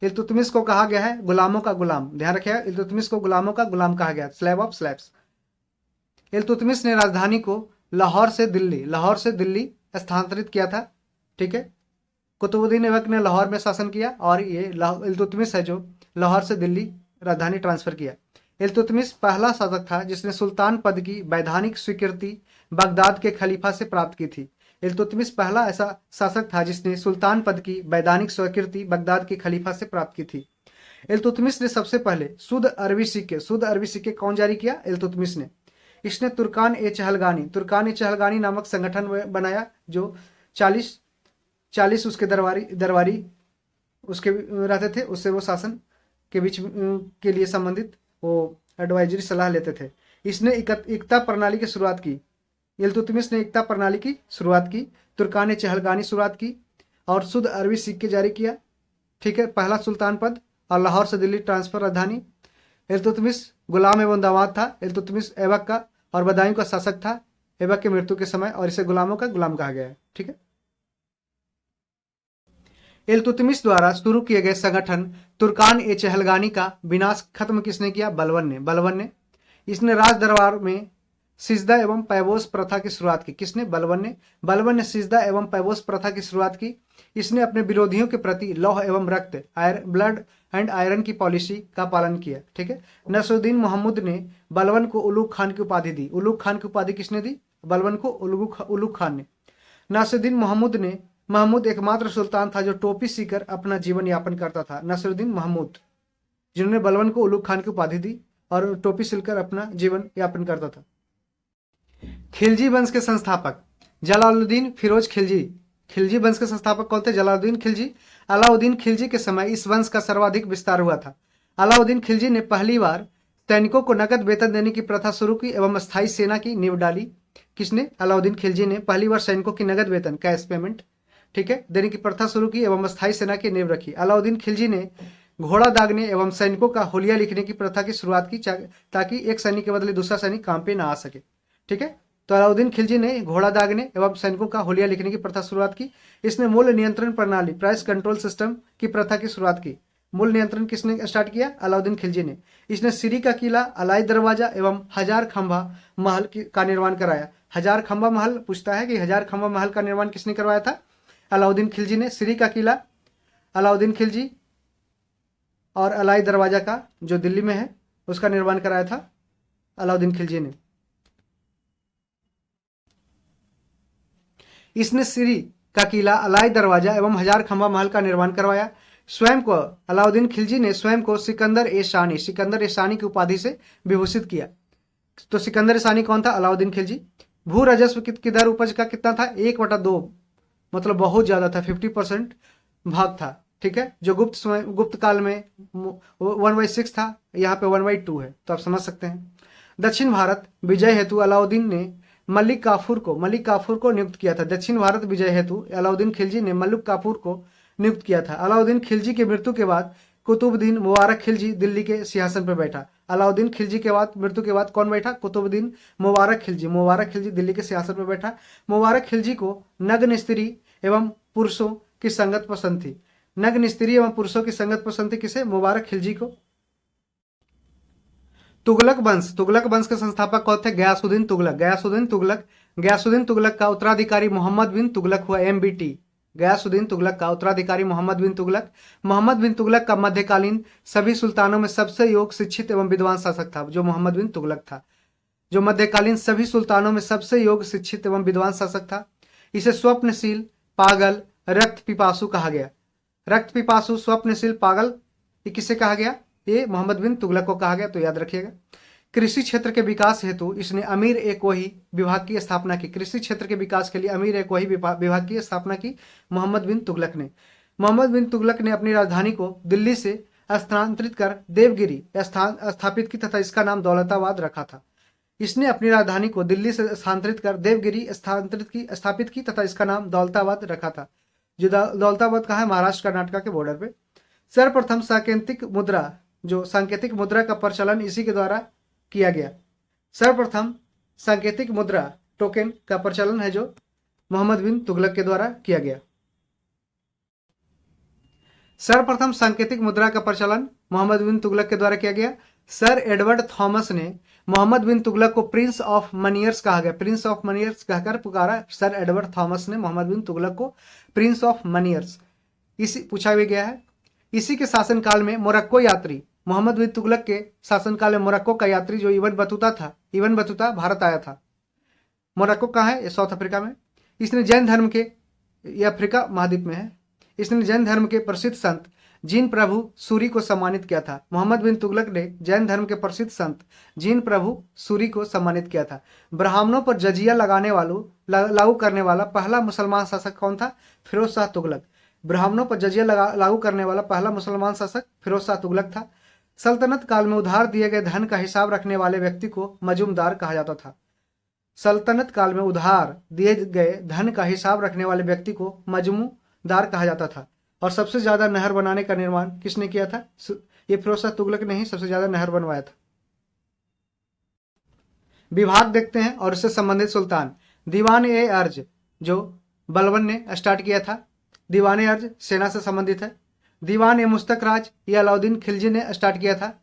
इल्तुतमिश को कहा गया है गुलामों का गुलाम। ध्यान रखिएगा, इल्तुतमिश को गुलामों का गुलाम कहा गया, स्लैब ऑफ स्लैब्स। इल्तुतमिश ने राजधानी को लाहौर से दिल्ली स्थानांतरित किया था। ठीक है। कुतुबुद्दीन ऐबक ने लाहौर में शासन किया और ये इल्तुतमिश है जो लाहौर से दिल्ली राजधानी ट्रांसफर किया। इल्तुतमिश पहला शासक था जिसने सुल्तान पद की वैधानिक स्वीकृति बगदाद के खलीफा से प्राप्त की थी। इल्तुतमिश पहला ऐसा शासक था जिसने सुल्तान पद की वैधानिक स्वीकृति बगदाद के खलीफा से प्राप्त की थी। इल्तुतमिश ने सबसे पहले शुद्ध अरबी सिक्के कौन जारी किया? इल्तुतमिश ने। इसने तुर्कान-ए-चहलगानी नामक संगठन बनाया जो 40 उसके दरबारी उसके रहते थे, उससे वो शासन के बीच के लिए संबंधित वो एडवाइजरी सलाह लेते थे। इसने एकता प्रणाली की शुरुआत की। इल्तुतमिश ने एकता प्रणाली की शुरुआत की, तुर्कान-ए-चहलगानी शुरुआत की और शुद्ध अरबी सिक्के जारी किया। ठीक है। पहला सुल्तान पद और लाहौर से दिल्ली ट्रांसफर राजधानी। इल्तुतमिश गुलाम एवं दामाद था। इल्तुतमिश ऐबक का और बदायूं का शासक था ऐबक के मृत्यु के समय और इसे गुलामों का गुलाम कहा गया है। ठीक है। इल्तुतमिश द्वारा शुरू किए गए संगठन तुर्कान-ए-चहलगानी का विनाश खत्म किसने किया? बलबन ने। इसने राज दरबार में सिजदा एवं पैबोस प्रथा की शुरुआत की। किसने? बलबन ने। बलबन ने सिजदा एवं पैबोस प्रथा की शुरुआत की। इसने अपने विरोधियों के प्रति लौह एवं रक्त, ब्लड एंड आयरन की पॉलिसी का पालन किया। ठीक है। नसरुद्दीन मोहम्मद ने बलबन को उलूग खान की उपाधि दी। उलूग खान की उपाधि किसने दी? बलबन को उलूग खान ने। नसरुद्दीन महमूद एकमात्र सुल्तान था जो टोपी सीकर अपना जीवन यापन करता था। नसरुद्दीन महमूद, जिन्होंने बलबन को उलूग खान की उपाधि दी और टोपी सिलकर अपना जीवन यापन करता था। खिलजी वंश के संस्थापक जलालुद्दीन फिरोज खिलजी। खिलजी वंश के संस्थापक कौन थे? जलालुद्दीन खिलजी। अलाउद्दीन खिलजी के समय इस वंश का सर्वाधिक विस्तार हुआ था। अलाउद्दीन खिलजी ने पहली बार सैनिकों को नकद वेतन देने की प्रथा शुरू की एवं स्थायी सेना की नींव डाली। किसने? अलाउद्दीन खिलजी ने पहली बार सैनिकों की नगद वेतन, कैश पेमेंट, ठीक है, देने की प्रथा शुरू की एवं स्थायी सेना की नींव रखी। अलाउद्दीन खिलजी ने घोड़ा दागने एवं सैनिकों का होलिया लिखने की प्रथा की शुरुआत की ताकि एक सैनिक के बदले दूसरा सैनिक काम पे ना आ सके। ठीक है। तो अलाउद्दीन खिलजी ने घोड़ा दागने एवं सैनिकों का होलिया लिखने की प्रथा शुरुआत की। इसने मूल्य नियंत्रण प्रणाली, प्राइस कंट्रोल सिस्टम की प्रथा की शुरुआत की। मूल्य नियंत्रण किसने स्टार्ट किया? अलाउद्दीन खिलजी ने। इसने सिरी का किला, अलाई दरवाजा एवं हजार खंभा महल का निर्माण कराया। हजार खंभा महल पूछता है कि हजार खंभा महल का निर्माण किसने करवाया था? अलाउद्दीन खिलजी ने। सिरी का किला अलाउद्दीन खिलजी और अलाई दरवाजा का जो दिल्ली में है उसका निर्माण कराया था अलाउद्दीन खिलजी ने। इसने सिरी का किला, अलाई दरवाजा एवं हजार खंभा महल का निर्माण करवाया। स्वयं को अलाउद्दीन खिलजी ने स्वयं को सिकंदर ए शानी की उपाधि से विभूषित किया। तो सिकंदर ए शानी कौन था? अलाउद्दीन खिलजी। भू राजस्व की दर उपज का कितना था? 1/2, मतलब बहुत ज्यादा था, 50% भाग था। ठीक है। जो गुप्त काल में 1/6 था, यहाँ पे 1/2 है, तो आप समझ सकते हैं। दक्षिण भारत विजय हेतु अलाउद्दीन ने मलिक काफूर को नियुक्त किया था। दक्षिण भारत विजय हेतु अलाउद्दीन खिलजी ने मलिक काफूर को नियुक्त किया था। अलाउद्दीन खिलजी की मृत्यु के बाद कुतुबुद्दीन मुबारक खिलजी दिल्ली के सिंहासन पर बैठा। अलाउद्दीन खिलजी के बाद मृत्यु के बाद कौन बैठा? कुतुबुद्दीन मुबारक खिलजी दिल्ली के सिंहासन पर बैठा। मुबारक खिलजी को नग्न स्त्री एवं पुरुषों की संगत पसंद थी। नग्न स्त्री एवं पुरुषों की संगत पसंद थी किसे? मुबारक खिलजी को। तुगलक वंश के संस्थापक कौन थे? गयासुद्दीन तुगलक का उत्तराधिकारी मोहम्मद बिन तुगलक हुआ। MBT। गयासुद्दीन तुगलक का उत्तराधिकारी मोहम्मद बिन तुगलक का मध्यकालीन सभी सुल्तानों में सबसे योग्य, शिक्षित एवं विद्वान शासक था। जो मोहम्मद बिन तुगलक था, जो मध्यकालीन सभी सुल्तानों में सबसे योग्य, शिक्षित एवं विद्वान शासक था। इसे स्वप्नशील, पागल, रक्त पिपासु कहा गया। रक्त पिपासु, स्वप्नशील, पागल, ये किसे कहा गया? ये मोहम्मद बिन तुगलक को कहा गया, तो याद रखिएगा। कृषि क्षेत्र के विकास हेतु इसने अमीर ए कोही विभाग की स्थापना की। कृषि क्षेत्र के विकास के लिए अमीर ए कोही विभाग की स्थापना की मोहम्मद बिन तुगलक ने। मोहम्मद बिन तुगलक ने अपनी राजधानी को दिल्ली से स्थानांतरित कर देवगिरी स्थापित की तथा इसका नाम दौलताबाद रखा था। इसने अपनी राजधानी को दिल्ली से स्थानांतरित कर देवगिरी स्थापित की तथा इसका नाम दौलताबाद रखा था। जो दौलताबाद कहाँ है? महाराष्ट्र कर्नाटक के बॉर्डर पे। सर्वप्रथम सांकेतिक मुद्रा का प्रचलन इसी के द्वारा किया गया। सर्वप्रथम सांकेतिक मुद्रा, टोकन का प्रचलन है जो मोहम्मद बिन तुगलक के द्वारा किया गया। सर्वप्रथम सांकेतिक मुद्रा का प्रचलन मोहम्मद बिन तुगलक के द्वारा किया गया। सर एडवर्ड थॉमस ने मोहम्मद बिन तुगलक को प्रिंस ऑफ मनियर्स कहा गया। प्रिंस ऑफ मनियर्स कहकर पुकारा सर एडवर्ड थॉमस ने मोहम्मद बिन तुगलक को प्रिंस ऑफ मनियर्स। इसी पूछा भी गया है। इसी के शासनकाल में मोरक्को यात्री, मोहम्मद बिन तुगलक के शासनकाल में मोरक्को का यात्री जो इब्न बतूता भारत आया था। मोरक्को कहाँ है? साउथ अफ्रीका में। इसने जैन धर्म के, यह अफ्रीका महाद्वीप में है। इसने जैन धर्म के प्रसिद्ध संत जीन प्रभु सूरी को सम्मानित किया था। मोहम्मद बिन तुगलक ने जैन धर्म के प्रसिद्ध संत जीन प्रभु सूरी को सम्मानित किया था। ब्राह्मणों पर जजिया लागू करने वाला पहला मुसलमान शासक कौन था? फिरोज शाह तुगलक। ब्राह्मणों पर जजिया लागू करने वाला पहला मुसलमान शासक फिरोज शाह तुगलक था। सल्तनत काल में उधार दिए गए धन का हिसाब रखने वाले व्यक्ति को मजूमदार कहा जाता था। सल्तनत काल में उधार दिए गए धन का हिसाब रखने वाले व्यक्ति को मजूमदार कहा जाता था। और सबसे ज्यादा नहर बनाने का निर्माण किसने किया था? ये फिरोज शाह तुगलक ने ही सबसे ज्यादा नहर बनवाया था। विभाग देखते हैं और इससे संबंधित सुल्तान। दीवान ए अर्ज जो बलबन ने स्टार्ट किया था। दीवान ए अर्ज सेना से संबंधित है। दीवान ए मुस्तकराज ये अलाउद्दीन खिलजी ने स्टार्ट किया था।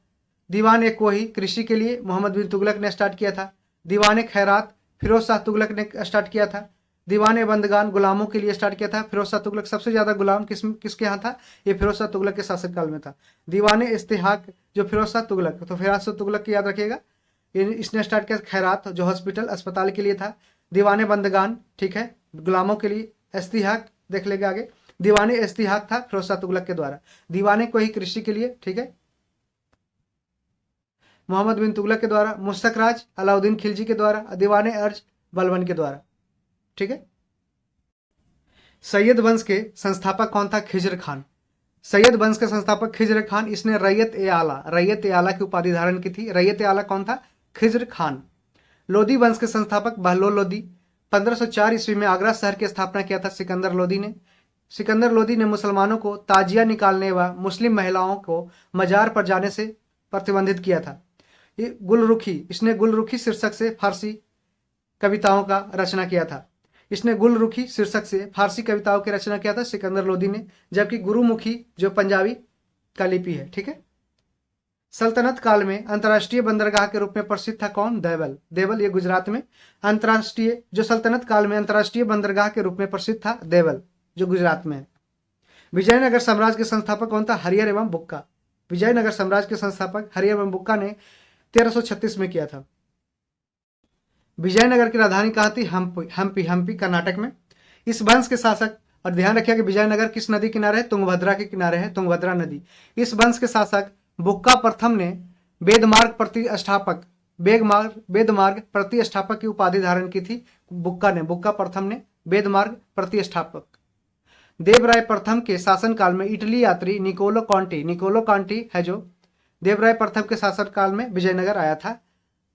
दीवान ए कोही कृषि के लिए मोहम्मद बिन तुगलक ने स्टार्ट किया था। दीवाने खैरात फिरोज शाह तुगलक ने स्टार्ट किया था। दीवाने बंदगान गुलामों के लिए स्टार्ट किया था। फिरोज शाह तुगलक सबसे ज्यादा गुलाम किसके यहाँ था? ये फिरोज शाह तुगलक के शासनकाल में था। दीवाने इस्तेहाक जो फिरोज शाह तुगलक, तो फिरोज शाह तुगलक की याद रखिएगा, इसने स्टार्ट किया। खैरात जो हॉस्पिटल अस्पताल के लिए था। दीवाने बंदगान, ठीक है, गुलामों के लिए। इस्तिहाक देख लेंगे आगे। दीवाने इस्तिहाक था फिरोज शाह तुगलक के द्वारा। दीवाने को ही कृषि के लिए, ठीक है, मोहम्मद बिन तुगलक के द्वारा। मुस्तक राज अलाउद्दीन खिलजी के द्वारा। दीवाने अर्ज बलबन के द्वारा, ठीक है। सैयद वंश के संस्थापक कौन था? खिज्र खान। सैयद वंश के संस्थापक खिज्र खान। इसने रैयत ए आला की उपाधि धारण की थी। रैयत ए आला कौन था? खिज्र खान। लोदी वंश के संस्थापक बहलोल लोदी। 1504 ईस्वी में आगरा शहर की स्थापना किया था सिकंदर लोदी ने। सिकंदर लोदी ने मुसलमानों को ताजिया निकालने व मुस्लिम महिलाओं को मजार पर जाने से प्रतिबंधित किया था। इसने गुलरुखी शीर्षक से फारसी कविताओं का रचना किया था। इसने गुलरुखी शीर्षक से फारसी कविताओं की रचना किया था सिकंदर लोदी ने। जबकि गुरुमुखी जो पंजाबी का लिपि है, ठीक है। सल्तनत काल में अंतर्राष्ट्रीय बंदरगाह के रूप में प्रसिद्ध था कौन? देवल। देवल ये गुजरात में अंतर्राष्ट्रीय, जो सल्तनत काल में अंतर्राष्ट्रीय बंदरगाह के रूप में प्रसिद्ध था देवल, जो गुजरात में है। विजयनगर साम्राज्य के संस्थापक कौन था? हरिहर एवं बुक्का। विजयनगर साम्राज्य के संस्थापक हरिहर एवं बुक्का ने 1336 में किया था। विजयनगर की राजधानी कहाँ थी? हम्पी कर्नाटक में। इस वंश के शासक, और ध्यान रखिए कि विजयनगर किस नदी किनारे है? तुंगभद्रा के किनारे है, तुंगभद्रा नदी। इस वंश के शासक बुक्का प्रथम ने वेदमार्ग प्रतिष्ठापक की उपाधि धारण की थी। बुक्का प्रथम ने वेदमार्ग प्रतिष्ठापक। देवराय प्रथम के शासनकाल में इटली यात्री निकोलो कॉन्टी है जो देवराय प्रथम के शासनकाल में विजयनगर आया था।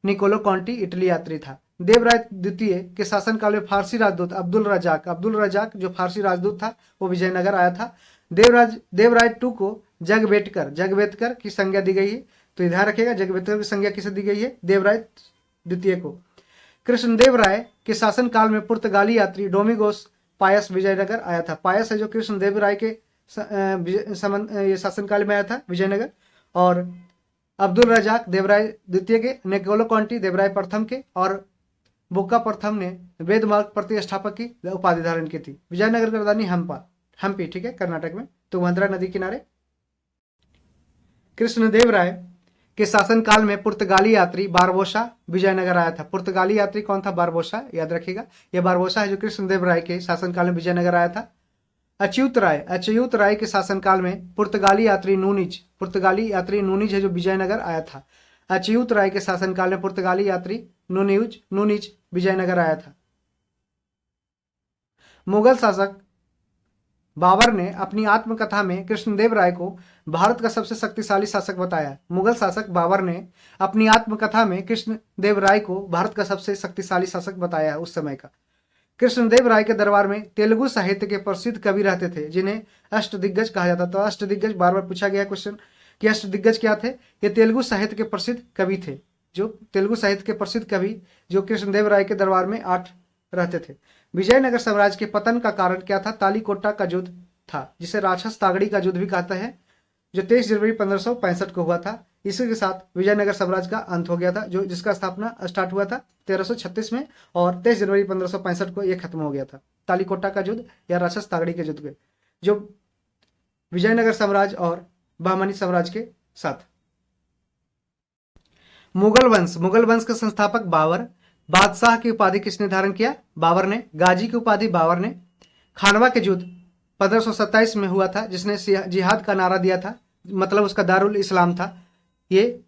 निकोलो कॉन्टी इटली यात्री था। देवराय द्वितीय के शासनकाल में फारसी राजदूत अब्दुल रजाक जो फारसी राजदूत था वो विजयनगर आया था। देवराय टू को जगवेदकर की संज्ञा दी गई है, तो ध्यान रखिएगा जगवेदकर की संज्ञा किसे दी गई है? देवराय द्वितीय को। कृष्णदेव राय के शासनकाल में पुर्तगाली यात्री डोमिगोस पायस विजयनगर आया था। पायस है जो कृष्णदेव राय के शासनकाल में आया था विजयनगर। और अब्दुल रजाक देवराय द्वितीय के, निकोलो कॉन्टी देवराय प्रथम के, और बुक्का प्रथम ने वेदमार्ग प्रतिष्ठापक की उपाधि धारण की थी। विजयनगर की राजधानी हम्पी, ठीक है, कर्नाटक में, तुंगभद्रा नदी किनारे। कृष्णदेव राय के शासनकाल में पुर्तगाली यात्री बारबोसा विजयनगर आया था। पुर्तगाली यात्री कौन था? बारबोसा, याद रखिएगा। यह बारबोसा है जो कृष्णदेव राय के शासनकाल में विजयनगर आया था। अच्युत राय के शासनकाल में पुर्तगाली यात्री नूनिज है जो विजयनगर आया था। अच्युत राय के शासनकाल में पुर्तगाली यात्री नूनिज विजयनगर आया था। मुगल शासक बाबर ने अपनी आत्मकथा में कृष्णदेव राय को भारत का सबसे शक्तिशाली शासक बताया। मुगल शासक बाबर ने अपनी आत्मकथा में कृष्णदेव राय को भारत का सबसे शक्तिशाली शासक बताया उस समय का। कृष्णदेव राय के दरबार में तेलुगु साहित्य के प्रसिद्ध कवि रहते थे जिन्हें अष्टदिग्गज कहा जाता था। अष्टदिग्गज बार बार पूछा गया क्वेश्चन कि अष्टदिग्गज क्या थे? ये तेलुगु साहित्य के प्रसिद्ध कवि थे, जो तेलुगु साहित्य के प्रसिद्ध कवि जो कृष्णदेव राय के दरबार में 8 रहते थे। विजयनगर साम्राज्य के पतन का कारण क्या था? तालीकोटा का युद्ध था, जिसे राक्षस तागड़ी का युद्ध भी कहते हैं, जो 23 जनवरी 1565 को हुआ था। इसी के साथ विजयनगर साम्राज्य का अंत हो गया था, जो जिसका स्थापना स्टार्ट हुआ था 1336 में, और 23 जनवरी 1565 को यह खत्म हो गया था। तालीकोटा का युद्ध या राक्षस तागड़ी के युद्ध, जो विजयनगर साम्राज्य और बहमनी साम्राज्य के साथ। मुगल वंश के संस्थापक बाबर। बादशाह की उपाधि किसने धारण किया? बाबर ने। गाजी की उपाधि बाबर ने। खानवा के युद्ध 1527 में हुआ था, जिसने जिहाद का नारा दिया था, मतलब उसका दारुल इस्लाम था। ये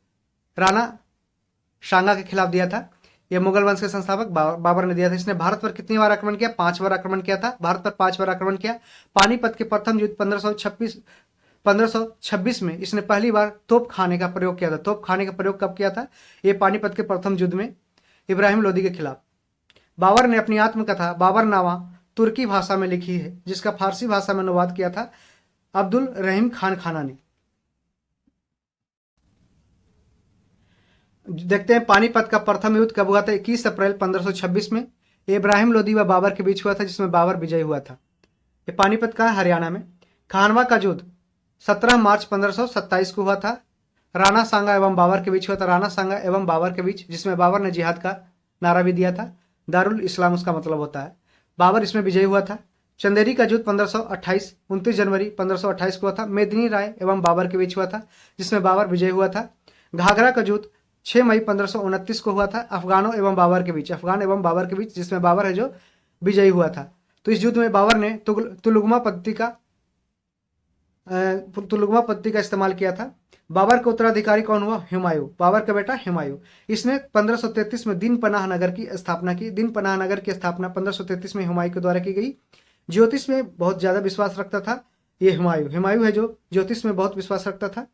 राणा सांगा के खिलाफ दिया था। यह मुगल वंश के संस्थापक बाबर ने दिया था। इसने भारत पर कितनी बार आक्रमण किया? 5 बार आक्रमण किया था। भारत पर 5 बार आक्रमण किया। पानीपत के प्रथम युद्ध 1526 में इसने पहली बार तोप खाने का प्रयोग किया था। तोप खाने का प्रयोग कब किया था? ये पानीपत के प्रथम युद्ध में इब्राहिम लोदी के खिलाफ। बाबर ने अपनी आत्मकथा बाबरनामा तुर्की भाषा में लिखी है, जिसका फारसी भाषा में अनुवाद किया था अब्दुल रहीम खान खाना ने। देखते हैं पानीपत का प्रथम युद्ध कब हुआ था? 21 अप्रैल 1526 में इब्राहिम लोदी व बाबर के बीच हुआ था, जिसमें बाबर विजयी हुआ था। ये पानीपत का हरियाणा में। खानवा का युद्ध 17 मार्च 1527 को हुआ था। राणा सांगा एवं बाबर के बीच हुआ था। राणा सांगा एवं बाबर के बीच, जिसमें बाबर ने जिहाद का नारा भी दिया था। दारुल इस्लाम उसका मतलब होता है। बाबर इसमें विजयी हुआ था। चंदेरी का युद्ध 1528 29 जनवरी 1528 को हुआ था। मेदिनी राय एवं बाबर के बीच हुआ था, जिसमें बाबर विजयी हुआ था। घाघरा का युद्ध 6 मई 1529 को हुआ था, अफगानों एवं बाबर के बीच, अफगान एवं बाबर के बीच, जिसमें बाबर है जो विजयी हुआ था। तो इस युद्ध में बाबर ने तुलुगमा पद्धति का इस्तेमाल किया था। बाबर का उत्तराधिकारी कौन हुआ? हुमायूं, बाबर का बेटा हुमायूं। इसने 1533 में दिन पनाह नगर की स्थापना की। दिन पनाह नगर की स्थापना 1533 में हुमायूं के द्वारा की गई। ज्योतिष में बहुत ज्यादा विश्वास रखता था ये हुमायूं है जो ज्योतिष में बहुत विश्वास रखता था।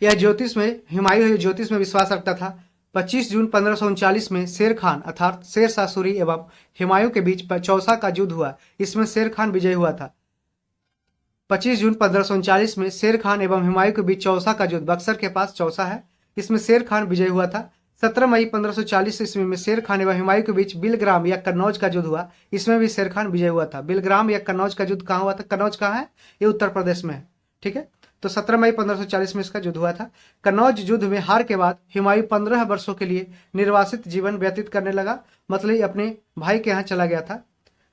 यह हुमायूं है जो ज्योतिष में विश्वास रखता था। 25 जून 1539 में शेर खान अर्थात शेर शाह सूरी एवं हुमायूं के बीच चौसा का युद्ध हुआ। इसमें शेर खान विजयी हुआ था। 25 जून 1539 में शेर खान एवं हुमायूं के बीच चौसा का युद्ध, बक्सर के पास चौसा है, इसमें शेर खान विजयी हुआ था। 17 मई 1540 ईस्वी में शेर खान एवं हुमायूं के बीच बिलग्राम या कन्नौज का युद्ध हुआ। इसमें भी शेर खान विजयी हुआ था। बिलग्राम या कन्नौज का युद्ध कहाँ हुआ था? कन्नौज कहाँ है? ये उत्तर प्रदेश में है। ठीक है, तो 17 मई 1540 में इसका युद्ध हुआ था। कन्नौज युद्ध में हार के बाद हुमायूं 15 वर्षों के लिए निर्वासित जीवन व्यतीत करने लगा, मतलब अपने भाई के यहाँ चला गया था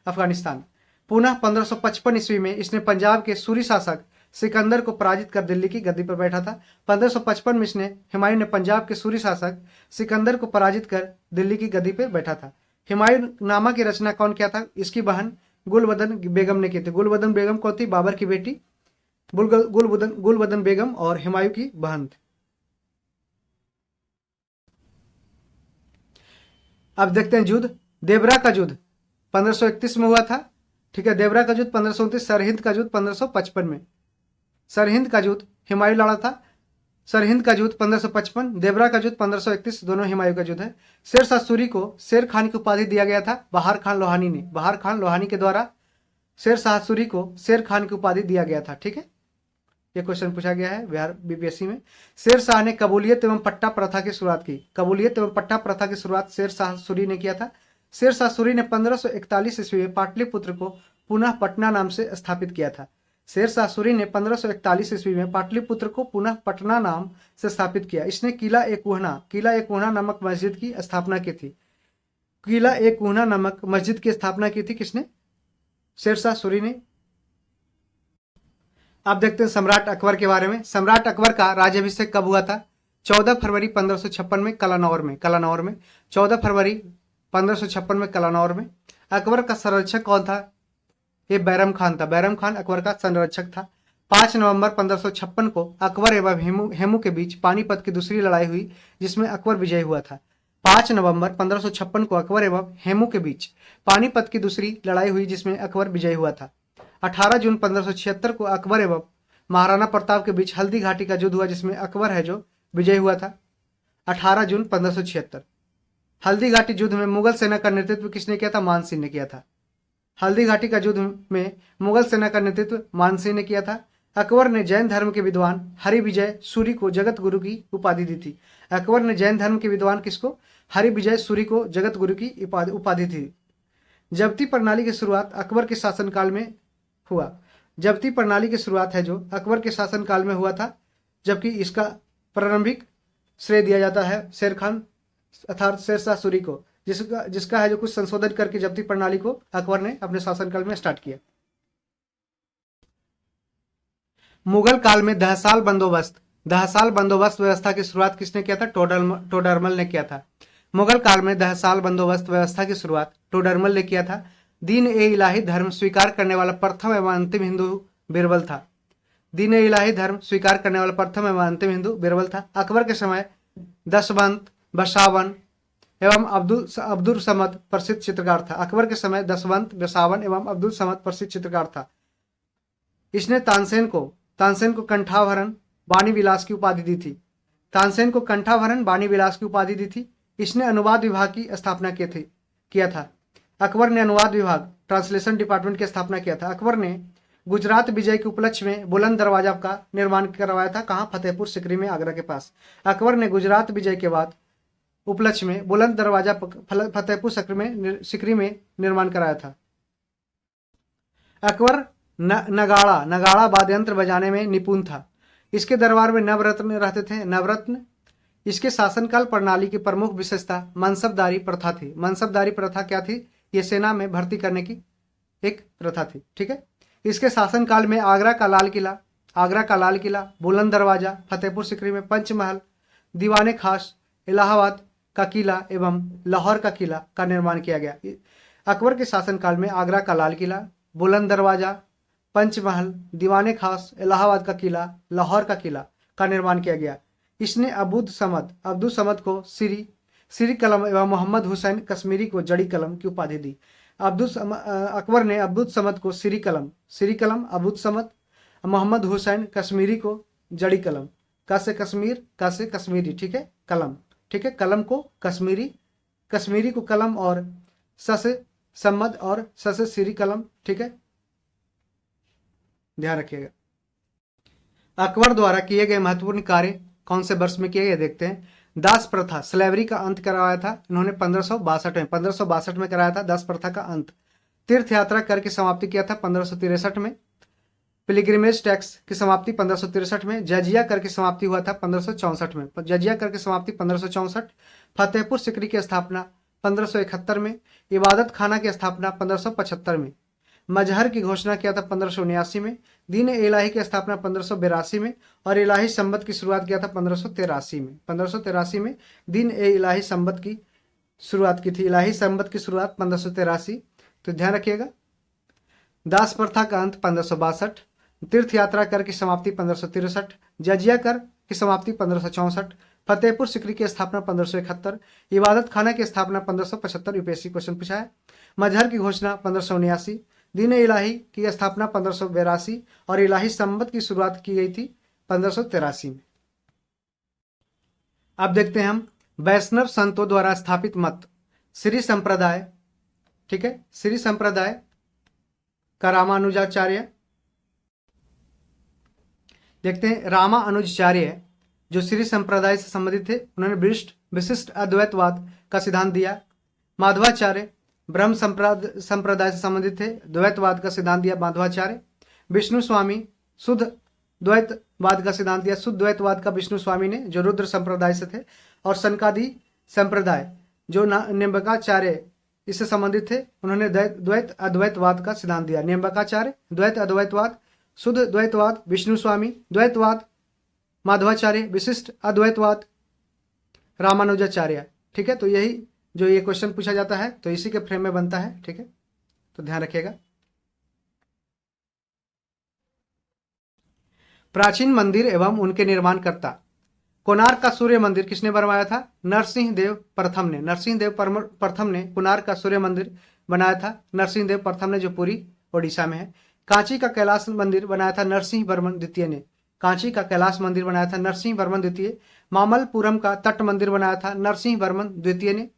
अफगानिस्तान। पुनः 1555 ईस्वी में इसने पंजाब के सूरी शासक सिकंदर को पराजित कर दिल्ली की गद्दी पर बैठा था। 1555 में इसने हुमायूं ने पंजाब के सूरी शासक सिकंदर को पराजित कर दिल्ली की गद्दी पर बैठा था। हुमायूं नामा की रचना कौन किया था? इसकी बहन गुलबदन बेगम ने की थी। गुलबदन बेगम कौन थी? बाबर की बेटी गुलबदन बेगम और हुमायूं की बहन थी। अब देखते हैं युद्ध। देवरा का युद्ध 1531 में हुआ था। ठीक है, देवरा का युद्ध 1529। सरहिंद का युद्ध 1555 में। सरहिंद का युद्ध हुमायूं लड़ा था। सरहिंद का युद्ध 1555, देवरा का युद्ध 1531, दोनों हुमायूं का युद्ध है। शेर शाह सूरी को शेर खान की उपाधि दिया गया था बहार खान लोहानी ने। बहार खान लोहानी के द्वारा शेर शाह सूरी को शेर खान की उपाधि दिया गया था। ठीक है, ये क्वेश्चन पूछा गया है बिहार बीपीएससी में। शेर शाह ने कबूलियत एवं पट्टा प्रथा की शुरुआत की। कबूलियत एवं पट्टा प्रथा की शुरुआत शेर शाह सूरी ने किया था। शेर शाह सूरी ने 1541 ईस्वी में पाटलिपुत्र को पुनः पटना नाम से स्थापित किया था। शेर शाह सूरी ने 1541 ईस्वी में पाटलिपुत्र को पुनः पटना नाम से स्थापित किया। इसने किला एक ऊहना नामक मस्जिद की स्थापना की थी। किला एक ऊहना नामक मस्जिद की स्थापना की थी किसने? शेर शाह सूरी ने। आप देखते हैं सम्राट अकबर के बारे में। सम्राट अकबर का राज्याभिषेक कब हुआ था? 14 फरवरी 1556 में कलानौर में। 14 फरवरी 1556 में कलानौर में। अकबर का संरक्षक कौन था? ये बैरम खान था। बैरम खान अकबर का संरक्षक था। 5 नवंबर 1556 को अकबर एवं हेमू के बीच पानीपत की दूसरी लड़ाई हुई, जिसमें अकबर विजयी हुआ था। 5 नवंबर 1556 को अकबर एवं हेमू के बीच पानीपत की दूसरी लड़ाई हुई, जिसमें अकबर विजयी हुआ था। 18 जून 1576 को अकबर एवं महाराणा प्रताप के बीच हल्दी घाटी का युद्ध हुआ, जिसमें अकबर है जो विजयी हुआ था। 18 जून 1576। हल्दी घाटी युद्ध में मुगल सेना का नेतृत्व किसने किया था? मान सिंह ने किया था। हल्दी घाटी का युद्ध में मुगल सेना का नेतृत्व मान सिंह ने किया था। अकबर ने जैन धर्म के विद्वान हरिविजय सूरी को जगत गुरु की उपाधि दी थी। अकबर ने जैन धर्म के विद्वान किसको? हरिविजय सूरी को जगत गुरु की उपाधि थी। जब्ती प्रणाली की शुरुआत अकबर के शासनकाल में हुआ। जब्ती प्रणाली की शुरुआत है जो अकबर के शासनकाल में हुआ था, जबकि इसका प्रारंभिक श्रेय दिया जाता है शेर खान अर्थात शेर शाह सूरी को, जिसका है जो कुछ संशोधन करके जब्ती प्रणाली को अकबर ने अपने शासनकाल में स्टार्ट किया। मुगल काल में दहसाल बंदोबस्त व्यवस्था की शुरुआत किसने किया था? टोडरमल ने किया था। मुगल काल में दहसाल बंदोबस्त व्यवस्था की शुरुआत टोडरमल ने किया था। दीन ए इलाही धर्म स्वीकार करने वाला प्रथम एवं अंतिम हिंदू बीरबल था। दीन ए इलाही धर्म स्वीकार करने वाला प्रथम एवं अंतिम हिंदू बीरबल था। अकबर के समय दशवंत, बसावन एवं अब्दुल समद प्रसिद्ध चित्रकार था। अकबर के समय दशवंत, बसावन एवं अब्दुल समद प्रसिद्ध चित्रकार था। इसने तानसेन को कंठाभरण बानी विलास की उपाधि दी थी। तानसेन को कंठाभरण बानी विलास की उपाधि दी थी। इसने अनुवाद विभाग की स्थापना किया था। अकबर ने अनुवाद विभाग ट्रांसलेशन डिपार्टमेंट की स्थापना किया था। अकबर ने गुजरात विजय के उपलक्ष्य में बुलंद दरवाजा का निर्माण करवाया था। कहाँ? फतेहपुर सिकरी में, आगरा के पास। अकबर ने गुजरात विजय के बाद उपलक्ष्य में बुलंद दरवाजा फतेहपुर सिकरी में निर्माण कराया था। अकबर नगाड़ा वाद्ययंत्र बजाने में निपुण था। इसके दरबार में नवरत्न रहते थे। नवरत्न इसके शासनकाल प्रणाली की प्रमुख विशेषता मनसबदारी प्रथा थी। मनसबदारी प्रथा क्या थी? ये सेना में भर्ती करने की एक प्रथा थी। ठीक है। इसके शासनकाल में आगरा का लाल किला, बुलंद दरवाजा, फतेहपुर सीकरी में पंचमहल, दीवाने खास, इलाहाबाद का किला एवं लाहौर का किला का निर्माण किया गया। अकबर के शासनकाल में आगरा का लाल किला, बुलंद दरवाजा, पंचमहल, दीवाने खास, इलाहाबाद का किला, लाहौर का किला का निर्माण किया गया। इसने अब्दुल समद को सीरी कलम एवं मोहम्मद हुसैन कश्मीरी को जड़ी कलम की उपाधि दी। अकबर ने अब्दुल समद को सीरी कलम, अब्दुल समद, मोहम्मद हुसैन कश्मीरी को जड़ी कलम, का से कश्मीरी, ठीक है, कलम, ठीक है, कलम को कश्मीरी को कलम और स से सम्मद और स से सीरी कलम, ठीक है, ध्यान रखिएगा। अकबर द्वारा किए गए महत्वपूर्ण कार्य कौन से वर्ष में किए गए देखते हैं। दास प्रथा, स्लेवरी का अंत करवाया था इन्होंने 1562 में कराया था दास प्रथा का अंत। तीर्थ यात्रा कर की समाप्ति किया था 1563 में। पिलग्रिमेज टैक्स की समाप्ति 1563 में। जजिया कर की समाप्ति हुआ था 1564 में। जजिया कर की समाप्ति 1564। फतेहपुर सीकरी की स्थापना 1571 में। इबादत खाना की स्थापना 1575 में। मजहर की घोषणा किया था 1579 में। दीन ए इलाही की स्थापना 1582 में और इलाही संबत की शुरुआत किया था 1583 में। 1583 में दीन ए इलाही संबत की शुरुआत की थी। इलाही संबत की शुरुआत 1583, तो ध्यान रखिएगा। दास प्रथा का अंत 1562। तीर्थ यात्रा कर की समाप्ति 1563। जजिया कर की समाप्ति 1564। फतेहपुर सीकरी की स्थापना 1571। इबादत खाना की स्थापना 1575, यूपीएससी क्वेश्चन पूछा है। मजहर की घोषणा 1579। दीन इलाही की स्थापना 1582 और इलाही संबत की शुरुआत की गई थी 1583 में। अब देखते हैं हम वैष्णव संतों द्वारा स्थापित मत श्री संप्रदाय, ठीक है, श्री संप्रदाय का रामानुजाचार्य। देखते हैं रामानुजाचार्य जो श्री संप्रदाय से संबंधित थे, उन्होंने विशिष्ट अद्वैतवाद का सिद्धांत दिया। माधवाचार्य ब्रह्म संप्रदाय से संबंधित थे, द्वैतवाद का सिद्धांत दिया माधवाचार्य। विष्णु स्वामी शुद्ध द्वैतवाद का सिद्धांत दिया। शुद्ध द्वैतवाद का विष्णु स्वामी ने, जो रुद्र संप्रदाय से थे। और सनकादि संप्रदाय जो निम्बकाचार्य इससे संबंधित थे, उन्होंने द्वैत अद्वैतवाद का सिद्धांत दिया। निम्बकाचार्य द्वैत अद्वैतवाद, शुद्ध द्वैतवाद विष्णु स्वामी, द्वैतवाद माधवाचार्य, विशिष्ट अद्वैतवाद रामानुजाचार्य। ठीक है, तो यही जो ये क्वेश्चन पूछा जाता है तो इसी के फ्रेम में बनता है। ठीक है, तो ध्यान रखिएगा। प्राचीन मंदिर एवं उनके निर्माणकर्ता। कोणार्क का सूर्य मंदिर किसने बनवाया था? नरसिंह देव प्रथम ने। नरसिंह देव प्रथम ने कोणार्क का सूर्य मंदिर बनाया था। नरसिंह देव प्रथम ने, जो पूरी ओडिशा में है। कांची का कैलाश मंदिर बनाया था नरसिंह वर्मन द्वितीय ने। कांची का कैलाश मंदिर बनाया था नरसिंह वर्मन द्वितीय। मामल्लपुरम का तट मंदिर बनाया था नरसिंह वर्मन द्वितीय ने।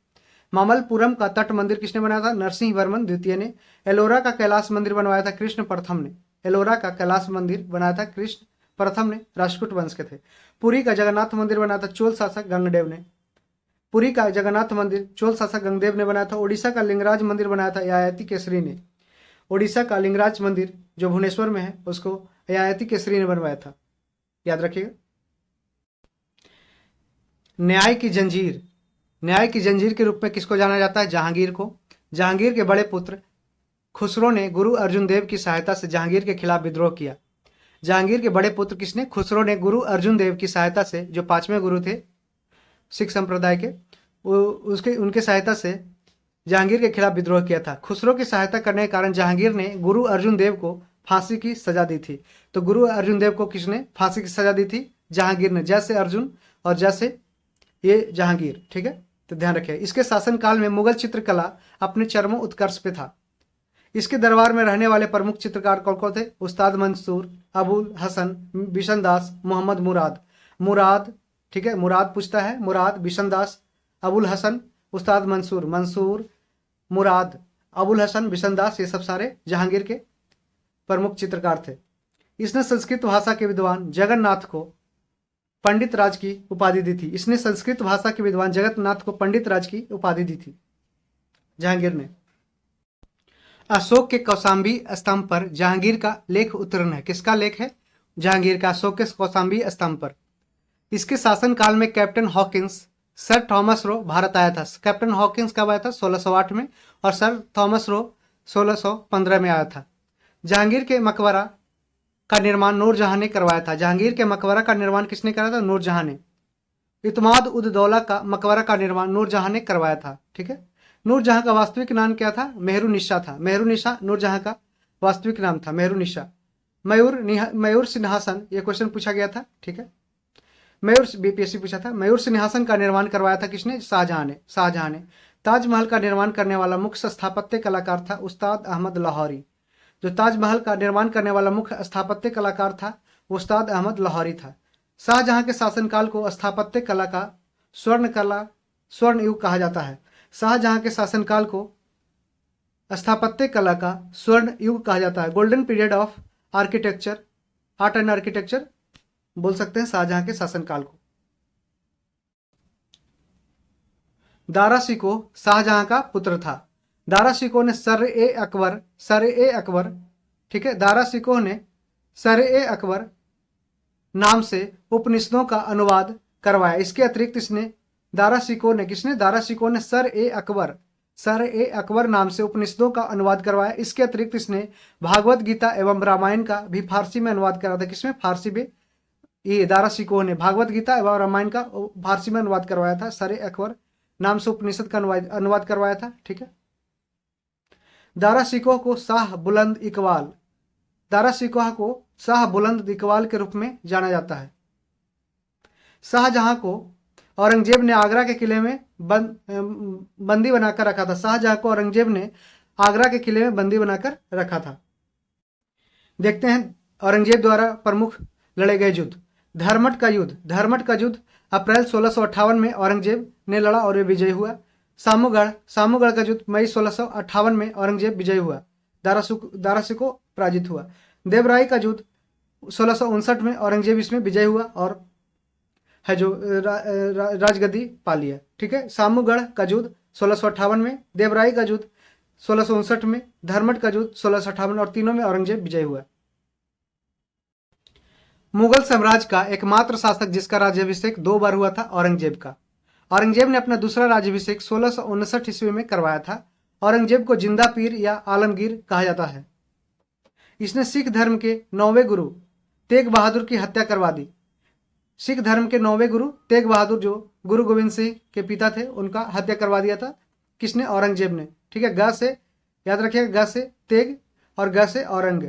मामल्लपुरम का तट मंदिर किसने बनाया था? नरसिंह वर्मन द्वितीय ने। एलोरा का कैलाश मंदिर बनवाया था कृष्ण प्रथम ने। एलोरा का कैलाश मंदिर बनाया था कृष्ण प्रथम ने, राष्ट्रकूट वंश के थे। पुरी का जगन्नाथ मंदिर बनाया था चोल शासक गंगदेव ने। पुरी का जगन्नाथ मंदिर चोल शासक गंगदेव ने बनाया था। ओडिशा का लिंगराज मंदिर बनाया था ययाति केसरी ने। ओडिशा का लिंगराज मंदिर जो भुवनेश्वर में है उसको ययाति केसरी ने बनवाया था, याद रखिएगा। न्याय की जंजीर, न्याय की जंजीर के रूप में किसको जाना जाता है? जहांगीर को। जहांगीर के बड़े पुत्र खुसरो ने गुरु अर्जुन देव की सहायता से जहांगीर के खिलाफ विद्रोह किया। जहांगीर के बड़े पुत्र किसने? खुसरो ने गुरु अर्जुन देव की सहायता से, जो पांचवें गुरु थे सिख संप्रदाय के, उनके सहायता से जहांगीर के खिलाफ विद्रोह किया था। खुसरो की सहायता करने के कारण जहांगीर ने गुरु अर्जुन देव को फांसी की सजा दी थी। तो गुरु अर्जुन देव को किसने फांसी की सजा दी थी? जहांगीर ने। जैसे अर्जुन और जैसे ये जहांगीर। ठीक है, तो ध्यान रखिए। इसके शासनकाल में मुगल चित्रकला अपने चरम उत्कर्ष पे था। इसके दरबार में रहने वाले प्रमुख चित्रकार कौन कौन थे? उस्ताद मंसूर, अबुल हसन, बिशनदास, मोहम्मद मुराद। ठीक है, मुराद पूछता है। मुराद, बिशनदास, अबुल हसन, उस्ताद मंसूर, मुराद, अबुल हसन, बिशनदास, ये सब सारे जहांगीर के प्रमुख चित्रकार थे। इसने संस्कृत भाषा के विद्वान जगन्नाथ को पंडित राज की उपाधि दी थी। इसने संस्कृत भाषा के विद्वान जगन्नाथ को पंडित राज की उपाधि दी थी जहांगीर ने। अशोक के कौशाम्बी स्तंभ पर जहांगीर का लेख उत्तीर्ण है। किसका लेख है? जहांगीर का। अशोक के कौशाम्बी स्तंभ पर इसके शासनकाल में captain Hawkins, sir Thomas Roe Bharat आया था। कैप्टन हॉकिंस कब आया था? 1608 में, और सर थॉमस रो 1615 में आया था। जहांगीर के मकबरा का निर्माण नूरजहां ने करवाया था। जहांगीर के मकबरा का निर्माण किसने करा था? नूरजहां ने। इत्माद उद दौला का मकबरा का निर्माण नूरजहां ने करवाया था। ठीक है, नूरजहां का वास्तविक नाम क्या था? मेहरुनिशा था। मेहरुनिशा नूरजहां का वास्तविक नाम था, मेहरुनिशा। मयूर सिंहासन, ये क्वेश्चन पूछा गया था। ठीक है, मयूर बीपीएससी पूछा था। मयूर सिंहासन का निर्माण करवाया था किसने? शाहजहां ने। शाहजहां ने। ताजमहल का निर्माण करने वाला मुख्य स्थापत्य कलाकार था उस्ताद अहमद लाहौरी। जो ताजमहल का निर्माण करने वाला मुख्य स्थापत्य कलाकार था उस्ताद अहमद लाहौरी था। शाहजहां के शासनकाल को स्थापत्य कला का स्वर्ण युग कहा जाता है। शाहजहां के शासनकाल को स्थापत्य कला का स्वर्ण युग कहा जाता है। Golden period of architecture, art and architecture बोल सकते हैं शाहजहां के शासनकाल को। दारा शिकोह शाहजहां का पुत्र था। दारा शिकोह ने सर-ए-अकबर, ठीक है, दारा शिकोह ने सर-ए-अकबर नाम से उपनिषदों का अनुवाद करवाया। इसके अतिरिक्त इसने दारा शिकोह ने सर-ए-अकबर नाम से उपनिषदों का अनुवाद करवाया। इसके अतिरिक्त इसने भागवत गीता एवं रामायण का भी फारसी में अनुवाद करा था। किसमें? फारसी में। ये दारा शिकोह ने भागवत गीता एवं रामायण का फारसी में अनुवाद करवाया था। सर-ए-अकबर नाम से उपनिषद का अनुवाद करवाया था। ठीक है, दारा शिकोह को शाह बुलंद इकबाल के रूप में जाना जाता है। शाहजहां को औरंगजेब ने आगरा के किले में बंदी बनाकर रखा था। शाहजहां को औरंगजेब ने आगरा के किले में बंदी बनाकर रखा था। देखते हैं औरंगजेब द्वारा प्रमुख लड़े गए युद्ध। धर्मट का युद्ध अप्रैल 1658 में औरंगजेब ने लड़ा और वे विजयी हुआ। सामूगढ़ का युद्ध मई 1658 में औरंगजेब विजयी हुआ। दारा शिकोह पराजित हुआ। देवराई का युद्ध 1659 में औरंगजेब इसमें विजय हुआ और है जो राजगद्दी पा लिया। ठीक है, सामूगढ़ का युद्ध 1658 में, देवराई का युद्ध 1659 में, धर्मट का युद्ध 1658 और तीनों में औरंगजेब विजय हुआ। मुगल साम्राज्य का एकमात्र शासक जिसका राज्याभिषेक 2 बार हुआ था औरंगजेब का। औरंगजेब ने अपना दूसरा राज्याभिषेक 1659 ईस्वी में करवाया था। औरंगजेब को जिंदा पीर या आलमगीर कहा जाता है। इसने सिख धर्म के 9वें गुरु तेग बहादुर की हत्या करवा दी। सिख धर्म के 9वें गुरु तेग बहादुर जो गुरु गोविंद सिंह के पिता थे, उनका हत्या करवा दिया था। किसने? औरंगजेब ने। ठीक है, ग से याद रखिएगा, ग से तेग और ग से औरंग,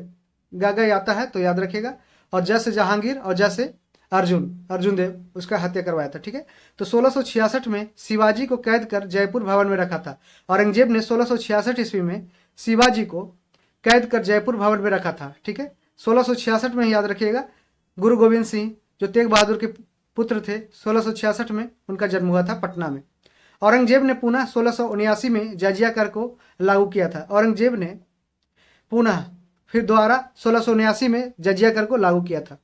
ग आता है तो याद रखिएगा, और ज से जहांगीर और ज से अर्जुन देव, उसका हत्या करवाया था। ठीक है, तो 1666 में शिवाजी को कैद कर जयपुर भवन में रखा था। औरंगजेब ने 1666 ईस्वी में शिवाजी को कैद कर जयपुर भवन में रखा था। ठीक है, 1666 में याद रखिएगा, गुरु गोविंद सिंह जो तेग बहादुर के पुत्र थे, 1666 में उनका जन्म हुआ था पटना में। औरंगजेब ने पुनः 1679 में जजिया कर को लागू किया था। औरंगजेब ने पुनः फिर दोबारा 1679 में जजिया कर को लागू किया था।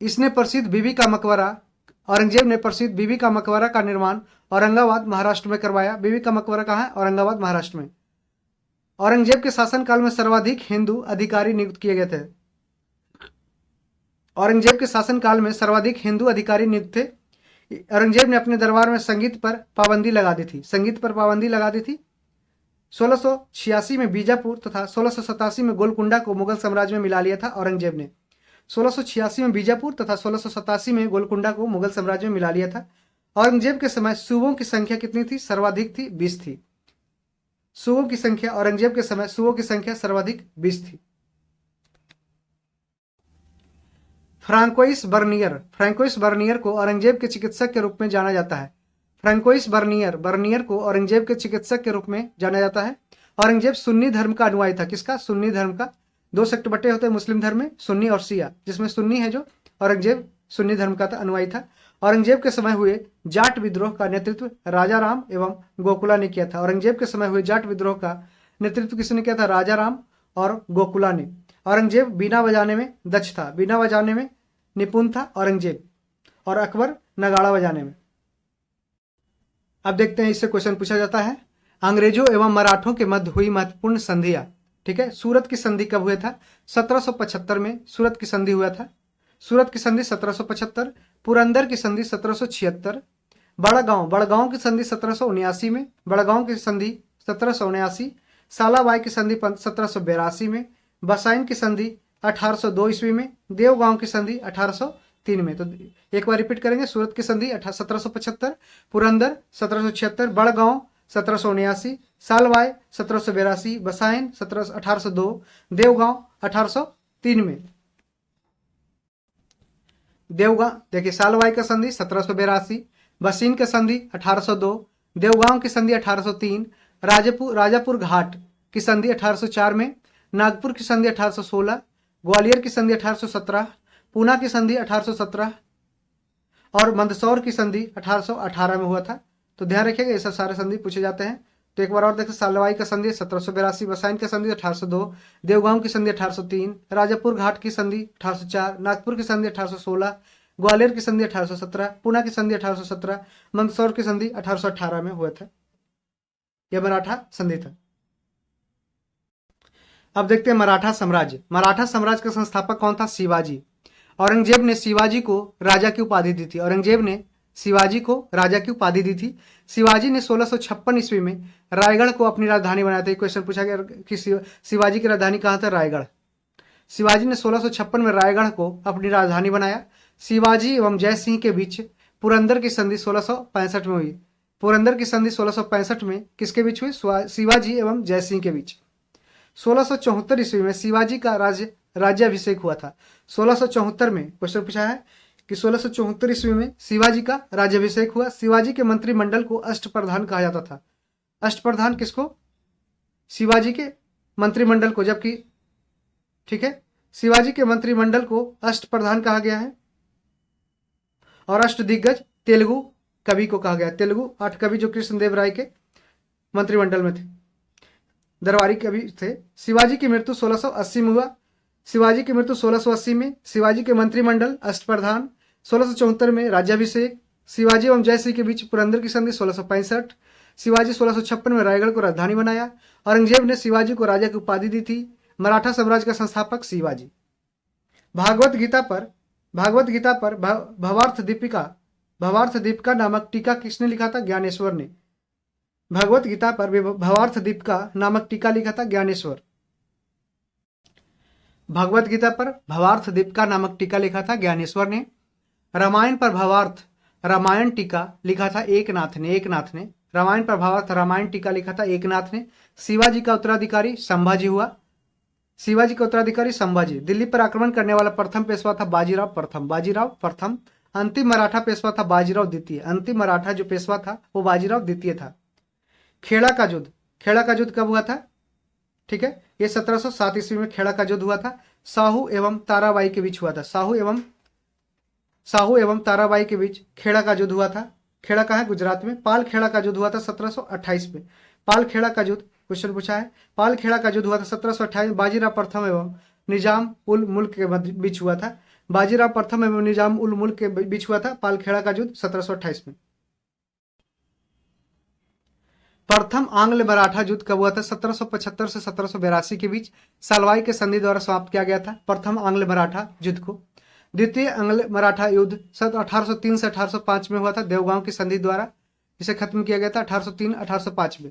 इसने प्रसिद्ध बीबी का मकबरा, औरंगजेब ने प्रसिद्ध बीबी का मकबरा का निर्माण औरंगाबाद महाराष्ट्र में करवाया। बीबी का मकबरा कहाँ है? औरंगाबाद महाराष्ट्र में। औरंगजेब के शासनकाल में सर्वाधिक हिंदू अधिकारी नियुक्त किए गए थे। औरंगजेब के शासनकाल में सर्वाधिक हिंदू अधिकारी नियुक्त थे। औरंगजेब ने अपने दरबार में संगीत पर पाबंदी लगा दी थी। 1686 में बीजापुर तथा 1687 में गोलकुंडा को मुगल साम्राज्य में मिला लिया था औरंगजेब ने। 1686 में बीजापुर तथा 1687 में गोलकुंडा को मुगल साम्राज्य में मिला लिया था। औरंगजेब के समय सूबों की संख्या कितनी थी? सर्वाधिक थी, 20 थी। सूबों की संख्या, औरंगजेब के समय सूबों की संख्या सर्वाधिक 20 थी। फ्रांकोइस बर्नियर को औरंगजेब के चिकित्सक के रूप में जाना जाता है। फ्रांकोइस बर्नियर को औरंगजेब के चिकित्सक के रूप में जाना जाता है। औरंगजेब सुन्नी धर्म का अनुयायी था। किसका? सुन्नी धर्म का। 2 सेक्ट बटे होते हैं मुस्लिम धर्म में, सुन्नी और शिया, जिसमें सुन्नी है जो औरंगजेब सुन्नी धर्म का अनुयायी था। औरंगजेब के समय हुए जाट विद्रोह का नेतृत्व राजा राम एवं गोकुला ने किया था। औरंगजेब के समय हुए जाट विद्रोह का नेतृत्व किसने किया था? राजा राम और गोकुला ने। औरंगजेब बीना बजाने में दक्ष था, बीना बजाने में निपुण था औरंगजेब, और अकबर नगाड़ा बजाने में। अब देखते हैं, इससे क्वेश्चन पूछा जाता है, अंग्रेजों एवं मराठों के मध्य हुई महत्वपूर्ण संधियां। ठीक है। सूरत की संधि कब हुआ था? 1775 में सूरत की संधि हुआ था। सूरत की संधि 1775, पुरंदर की संधि 1776, बड़गांव की संधि 1779 में, बड़गांव की संधि 1779, सालाबाई की संधि 1782 में, बसाइन की संधि 1802 ईस्वी में, देवगांव की संधि 1803 में। तो एक बार रिपीट करेंगे। सूरत की संधि 1775, पुरंदर 1776, बड़गांव 1779, सालबाई 1782, बसाइन 1802, देवगांव 1803 में। देवगांव देखिए, सालबाई का संधि 1782, बसीन की संधि 1802, देवगांव की संधि 1803, राजापुर घाट की संधि 1804 में, नागपुर की संधि 1816, ग्वालियर की संधि 1817, पूना की संधि 1817 और मंदसौर की संधि 1818 में हुआ था। तो ध्यान रखिएगा, ये सब सारे संधि पूछे जाते हैं। तो एक बार और देखते, सालबाई का संधि 1782, बसाइन की संधि 1802, देवगांव की संधि 1803, राजापुर घाट की संधि 1804, नागपुर की संधि 1816, ग्वालियर की संधि 1817, पूना की संधि 1817, मंदसौर की संधि 1818 में हुआ था। यह मराठा संधि था। अब देखते हैं मराठा साम्राज्य। मराठा साम्राज्य का संस्थापक कौन था? शिवाजी। औरंगजेब ने शिवाजी को राजा की उपाधि दी थी। औरंगजेब ने शिवाजी को राजा की उपाधि दी थी। शिवाजी ने 1656 ईस्वी में रायगढ़ को अपनी राजधानी बनाया था। एक क्वेश्चन पूछा गया कि शिवाजी की राजधानी कहाँ था? रायगढ़। शिवाजी ने 1656 में रायगढ़ को अपनी राजधानी बनाया। शिवाजी एवं जय सिंह के बीच पुरंदर की संधि 1665 में हुई। पुरंदर की संधि 1665 में किसके बीच हुई? शिवाजी एवं जय सिंह के बीच। 1674 ईस्वी में शिवाजी का राज्याभिषेक हुआ था। 1674 में क्वेश्चन पूछा है कि 1674 ईस्वी में शिवाजी का राज्याभिषेक हुआ। शिवाजी के मंत्रिमंडल को अष्टप्रधान कहा जाता था। अष्टप्रधान किसको? शिवाजी के मंत्रिमंडल को। जबकि ठीक है, शिवाजी के मंत्रिमंडल को अष्टप्रधान कहा गया है। और अष्टदिग्गज तेलुगु कवि को कहा गया। तेलुगु 8 कवि जो कृष्णदेव राय के मंत्रिमंडल में थे, दरबारी कवि थे। शिवाजी की मृत्यु 1680 में हुआ। शिवाजी की मृत्यु 1680 में। शिवाजी के मंत्रिमंडल अष्टप्रधान। 1674 में राज्याभिषेक। शिवाजी एवं जय सिंह के बीच पुरंदर की संधि 1665। शिवाजी 1656 में रायगढ़ को राजधानी बनाया। औरंगजेब ने शिवाजी को राजा की उपाधि दी थी। मराठा साम्राज्य का संस्थापक शिवाजी। भागवत गीता पर भवार्थ दीपिका नामक टीका किसने लिखा था? ज्ञानेश्वर ने। भगवत गीता पर भवार्थ दीपिका नामक टीका लिखा था ज्ञानेश्वर। भगवत गीता पर भवार्थ दीपिका नामक टीका लिखा था ज्ञानेश्वर ने। रामायण पर भवार्थ रामायण टीका लिखा था एकनाथ ने। रामायण पर भवार्थ रामायण टीका लिखा था एकनाथ ने। शिवाजी का उत्तराधिकारी संभाजी हुआ। शिवाजी का उत्तराधिकारी संभाजी। दिल्ली पर आक्रमण करने वाला प्रथम पेशवा था बाजीराव प्रथम। अंतिम मराठा पेशवा था बाजीराव द्वितीय। अंतिम मराठा जो पेशवा था वो बाजीराव द्वितीय था। खेड़ा का युद्ध कब हुआ था? ठीक है, ये 1707 ईस्वी में खेड़ा का युद्ध हुआ था। साहू एवं ताराबाई के बीच हुआ था। साहू एवं ताराबाई के बीच खेड़ा का युद्ध हुआ था। खेड़ा कहाँ है? गुजरात में। पाल खेड़ा का युद्ध हुआ था 1728 में। पाल खेड़ा का युद्ध क्वेश्चन पूछा है। पाल खेड़ा का युद्ध हुआ था 1728 में। बाजीराव प्रथम एवं निजाम उल मुल्क के बीच हुआ था। बाजीराव प्रथम एवं निजाम उल मुल्क के बीच हुआ था पाल खेड़ा का युद्ध 1728 में। प्रथम आंग्ल मराठा युद्ध कब हुआ था? 1775 से 1782 के बीच सालवाई के संधि द्वारा समाप्त किया गया था प्रथम आंग्ल मराठा युद्ध को। द्वितीय आंग्ल मराठा युद्ध 1803 से 1805 में हुआ था देवगांव की संधि द्वारा, इसे खत्म किया गया था 1803-1805 में।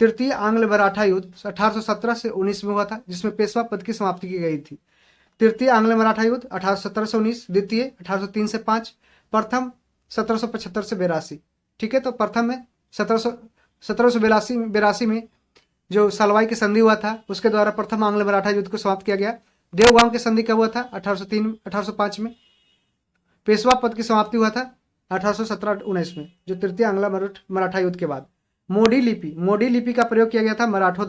तृतीय आंग्ल मराठा युद्ध 1817 से 19 में हुआ था, जिसमें पेशवा पद की समाप्ति की गई थी। तृतीय आंग्ल मराठा युद्ध 1817 से 19, द्वितीय 1803 से 5, प्रथम 1775 से 82। ठीक है, तो प्रथम में 1782 में जो सालवाई की संधि हुआ था उसके द्वारा प्रथम आंग्ल मराठा युद्ध को समाप्त किया गया। देवगांव की संधि कब हुआ था? 1803-1805 में। पेशवा पद की समाप्ति हुआ था 1817-19 में, जो तृतीय आंग्ल मराठा युद्ध के बाद। मोडी लिपि का प्रयोग किया गया था मराठों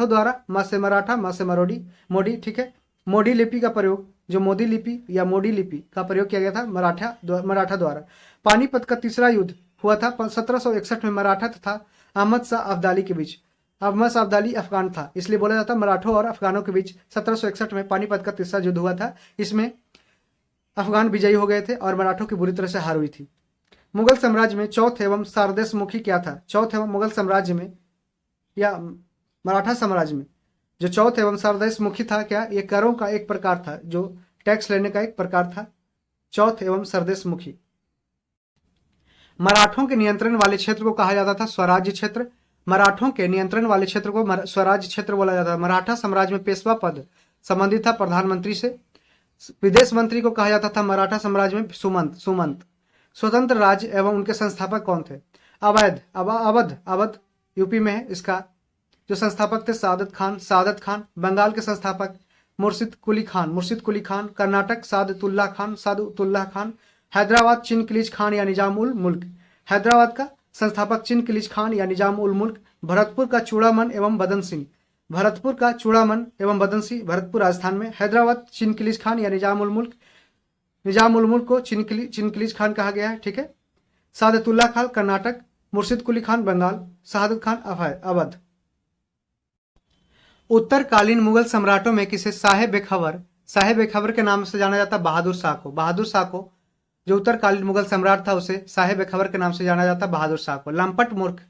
द्वारा म से मराठा म से मोडी। ठीक है, मोडी लिपि का प्रयोग, जो मोदी लिपि या मोडी लिपि का प्रयोग किया गया था मराठा द्वारा। पानीपत का तीसरा युद्ध हुआ था 1761 में मराठा तथा अहमद शाह अब्दाली के बीच। अहमद शाह अब्दाली अफगान था, इसलिए बोला जाता है मराठों और अफगानों के बीच 1761 में पानीपत का तीसरा युद्ध हुआ था। इसमें अफगान विजयी हो गए थे और मराठों की बुरी तरह से हार हुई थी। मुगल साम्राज्य में चौथ एवं सारदेशमुखी क्या था? चौथ एवं मुगल साम्राज्य में या मराठा साम्राज्य में जो चौथ एवं सरदेश मुखी था, क्या ये करों का एक प्रकार था, जो टैक्स लेने का एक प्रकार था, चौथ एवं सरदेश मुखी। मराठों के नियंत्रण वाले क्षेत्र को कहा जाता था स्वराज्य क्षेत्र। मराठों के नियंत्रण वाले क्षेत्र को स्वराज्य क्षेत्र बोला जाता था। मराठा साम्राज्य में पेशवा पद संबंधित था प्रधानमंत्री से। विदेश मंत्री को कहा जाता था मराठा साम्राज्य में सुमंत। स्वतंत्र राज्य एवं उनके संस्थापक कौन थे? अवध यूपी में है। इसका जो संस्थापक थे सादत खान। बंगाल के संस्थापक मुर्शिद कुली खान। कर्नाटक सादुतुल्लाह खान। हैदराबाद चिनकिलीज खान या निजाम उल मुल्क। हैदराबाद का संस्थापक चिनकिलीज खान या निजाम उल मुल्क। भरतपुर का चूड़ामन एवं बदन सिंह। भरतपुर राजस्थान में। हैदराबाद चिनकिलीज खान या निजाम उल मुल्क को चिनकिलीज खान कहा गया है। ठीक है। सादतुल्लाह खान कर्नाटक, मुर्शिद कुली खान बंगाल, शहादत खान अवध। उत्तरकालीन मुगल सम्राटों में किसे साहेब खबर के नाम से जाना जाता? बहादुर शाह को जो उत्तरकालीन मुगल सम्राट था उसे साहेब खबर के नाम से जाना जाता बहादुर शाह को। लंपट मूर्ख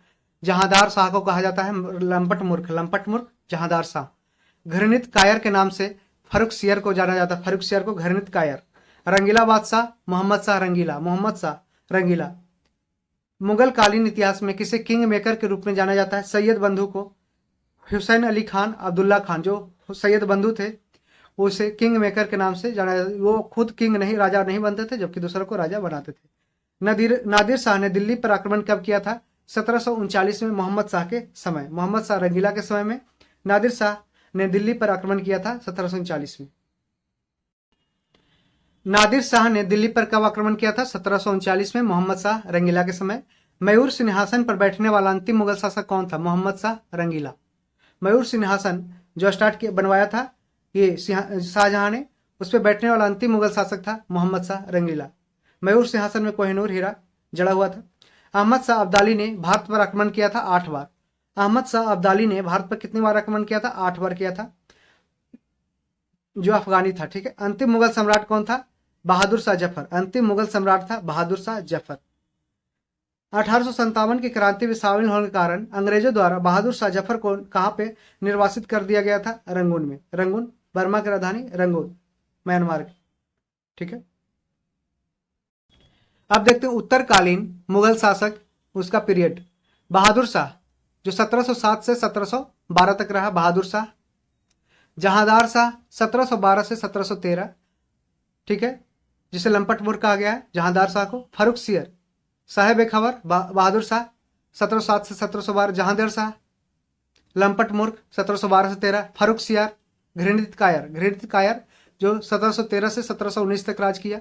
जहांदार शाह को कहा जाता है लंपट मूर्ख जहांदार शाह। घृणित कायर के नाम से फर्रुख सियर को जाना जाता है, फर्रुख सियर को घृणित कायर। रंगीला बादशाह मोहम्मद शाह रंगीला। मुगल कालीन इतिहास में किसे किंग मेकर के रूप में जाना जाता है? सैयद बंधु को। हुसैन अली खान अब्दुल्ला खान जो सैयद बंधु थे उसे किंग मेकर के नाम से जाना जाता है। वो खुद किंग नहीं, राजा नहीं बनते थे, जबकि दूसरों को राजा बनाते थे। नादिर शाह ने दिल्ली पर आक्रमण कब किया था? 1739 में मोहम्मद शाह के समय। मोहम्मद शाह रंगीला के समय में नादिर शाह ने दिल्ली पर आक्रमण किया था 1739 में। नादिर शाह ने दिल्ली पर कब आक्रमण किया था? 1739 में मोहम्मद शाह रंगीला के समय। मयूर सिंहासन पर बैठने वाला अंतिम मुगल शासक कौन था? मोहम्मद शाह रंगीला। मयूर सिंहासन जो बनवाया था ये शाहजहां ने, उस पर बैठने वाला अंतिम मुगल शासक था मोहम्मद शाह रंगीला। मयूर सिंहासन में कोहिनूर हीरा जड़ा हुआ था। अहमद शाह अब्दाली ने भारत पर आक्रमण किया था 8 बार। अहमद शाह अब्दाली ने भारत पर कितनी बार आक्रमण किया था? 8 बार किया था, जो अफगानी था। ठीक है। अंतिम मुगल सम्राट कौन था? बहादुर शाह जफर। अंतिम मुगल सम्राट था बहादुर शाह जफर। 1857 की क्रांति में शामिल होने के कारण अंग्रेजों द्वारा बहादुर शाह जफर को कहाँ पे निर्वासित कर दिया गया था? रंगून में। रंगून बर्मा की राजधानी रंगून, म्यांमार की। ठीक है। अब देखते हैं उत्तरकालीन मुगल शासक, उसका पीरियड। बहादुर शाह जो 1707 से 1712 तक रहा, बहादुर शाह। जहांदार शाह 1712 से 1713, ठीक है, जिसे लंपट मूर्ख कहा गया है जहांदार शाह को। फर्रुख सियर साहेब खबर बहादुर शाह 1707 से 1712। जहांदार शाह लंपट मूर्ख 1712 से 13। फर्रुख सियर घृणित कायर जो 1713 से 1719 तक राज किया।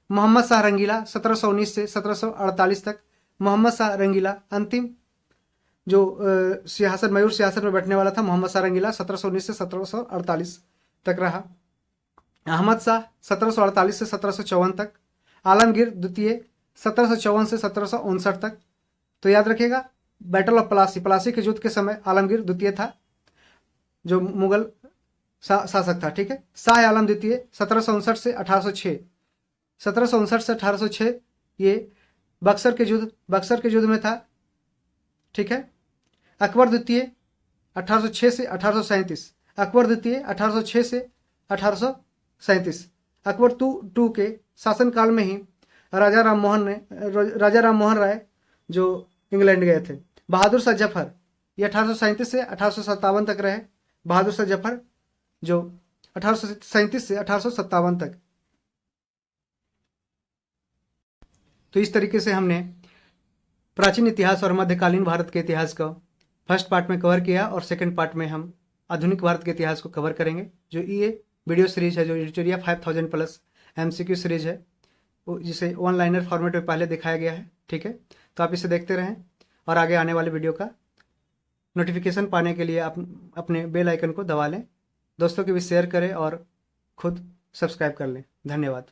मोहम्मद शाह रंगीला 1719 से 1748 तक। मोहम्मद शाह रंगीला अंतिम जो मयूर सिंहासन में बैठने वाला था, मोहम्मद शाह रंगीला 1719 से 1748 तक रहा। अहमद शाह 1748 से 1754 तक। आलमगीर द्वितीय 1754 से 1759 तक। तो याद रखिएगा बैटल ऑफ प्लासी के युद्ध के समय आलमगीर द्वितीय था जो मुगल शासक था। ठीक है। शाह आलम द्वितीय 1759 से 1806, 1759 से 1806 ये बक्सर के युद्ध में था। ठीक है। अकबर द्वितीय 1806 से 1837। अकबर द्वितीय 1806 से 1837। अकबर टू के शासनकाल में ही राजा राम मोहन राय जो इंग्लैंड गए थे। बहादुर शाह जफर ये 1837 से 1857 तक रहे। बहादुर शाह जफर जो 1837 से 1857 तक। तो इस तरीके से हमने प्राचीन इतिहास और मध्यकालीन भारत के इतिहास को फर्स्ट पार्ट में कवर किया और सेकंड पार्ट में हम आधुनिक भारत के इतिहास को कवर करेंगे। जो ये वीडियो सीरीज है, जो एडिटोरिया 5000+ MCQ सीरीज है, जिसे वन लाइनर फॉर्मेट में पहले दिखाया गया है। ठीक है। तो आप इसे देखते रहें और आगे आने वाले वीडियो का नोटिफिकेशन पाने के लिए आप अपने बेल आइकन को दबा लें। दोस्तों के भी शेयर करें और खुद सब्सक्राइब कर लें। धन्यवाद।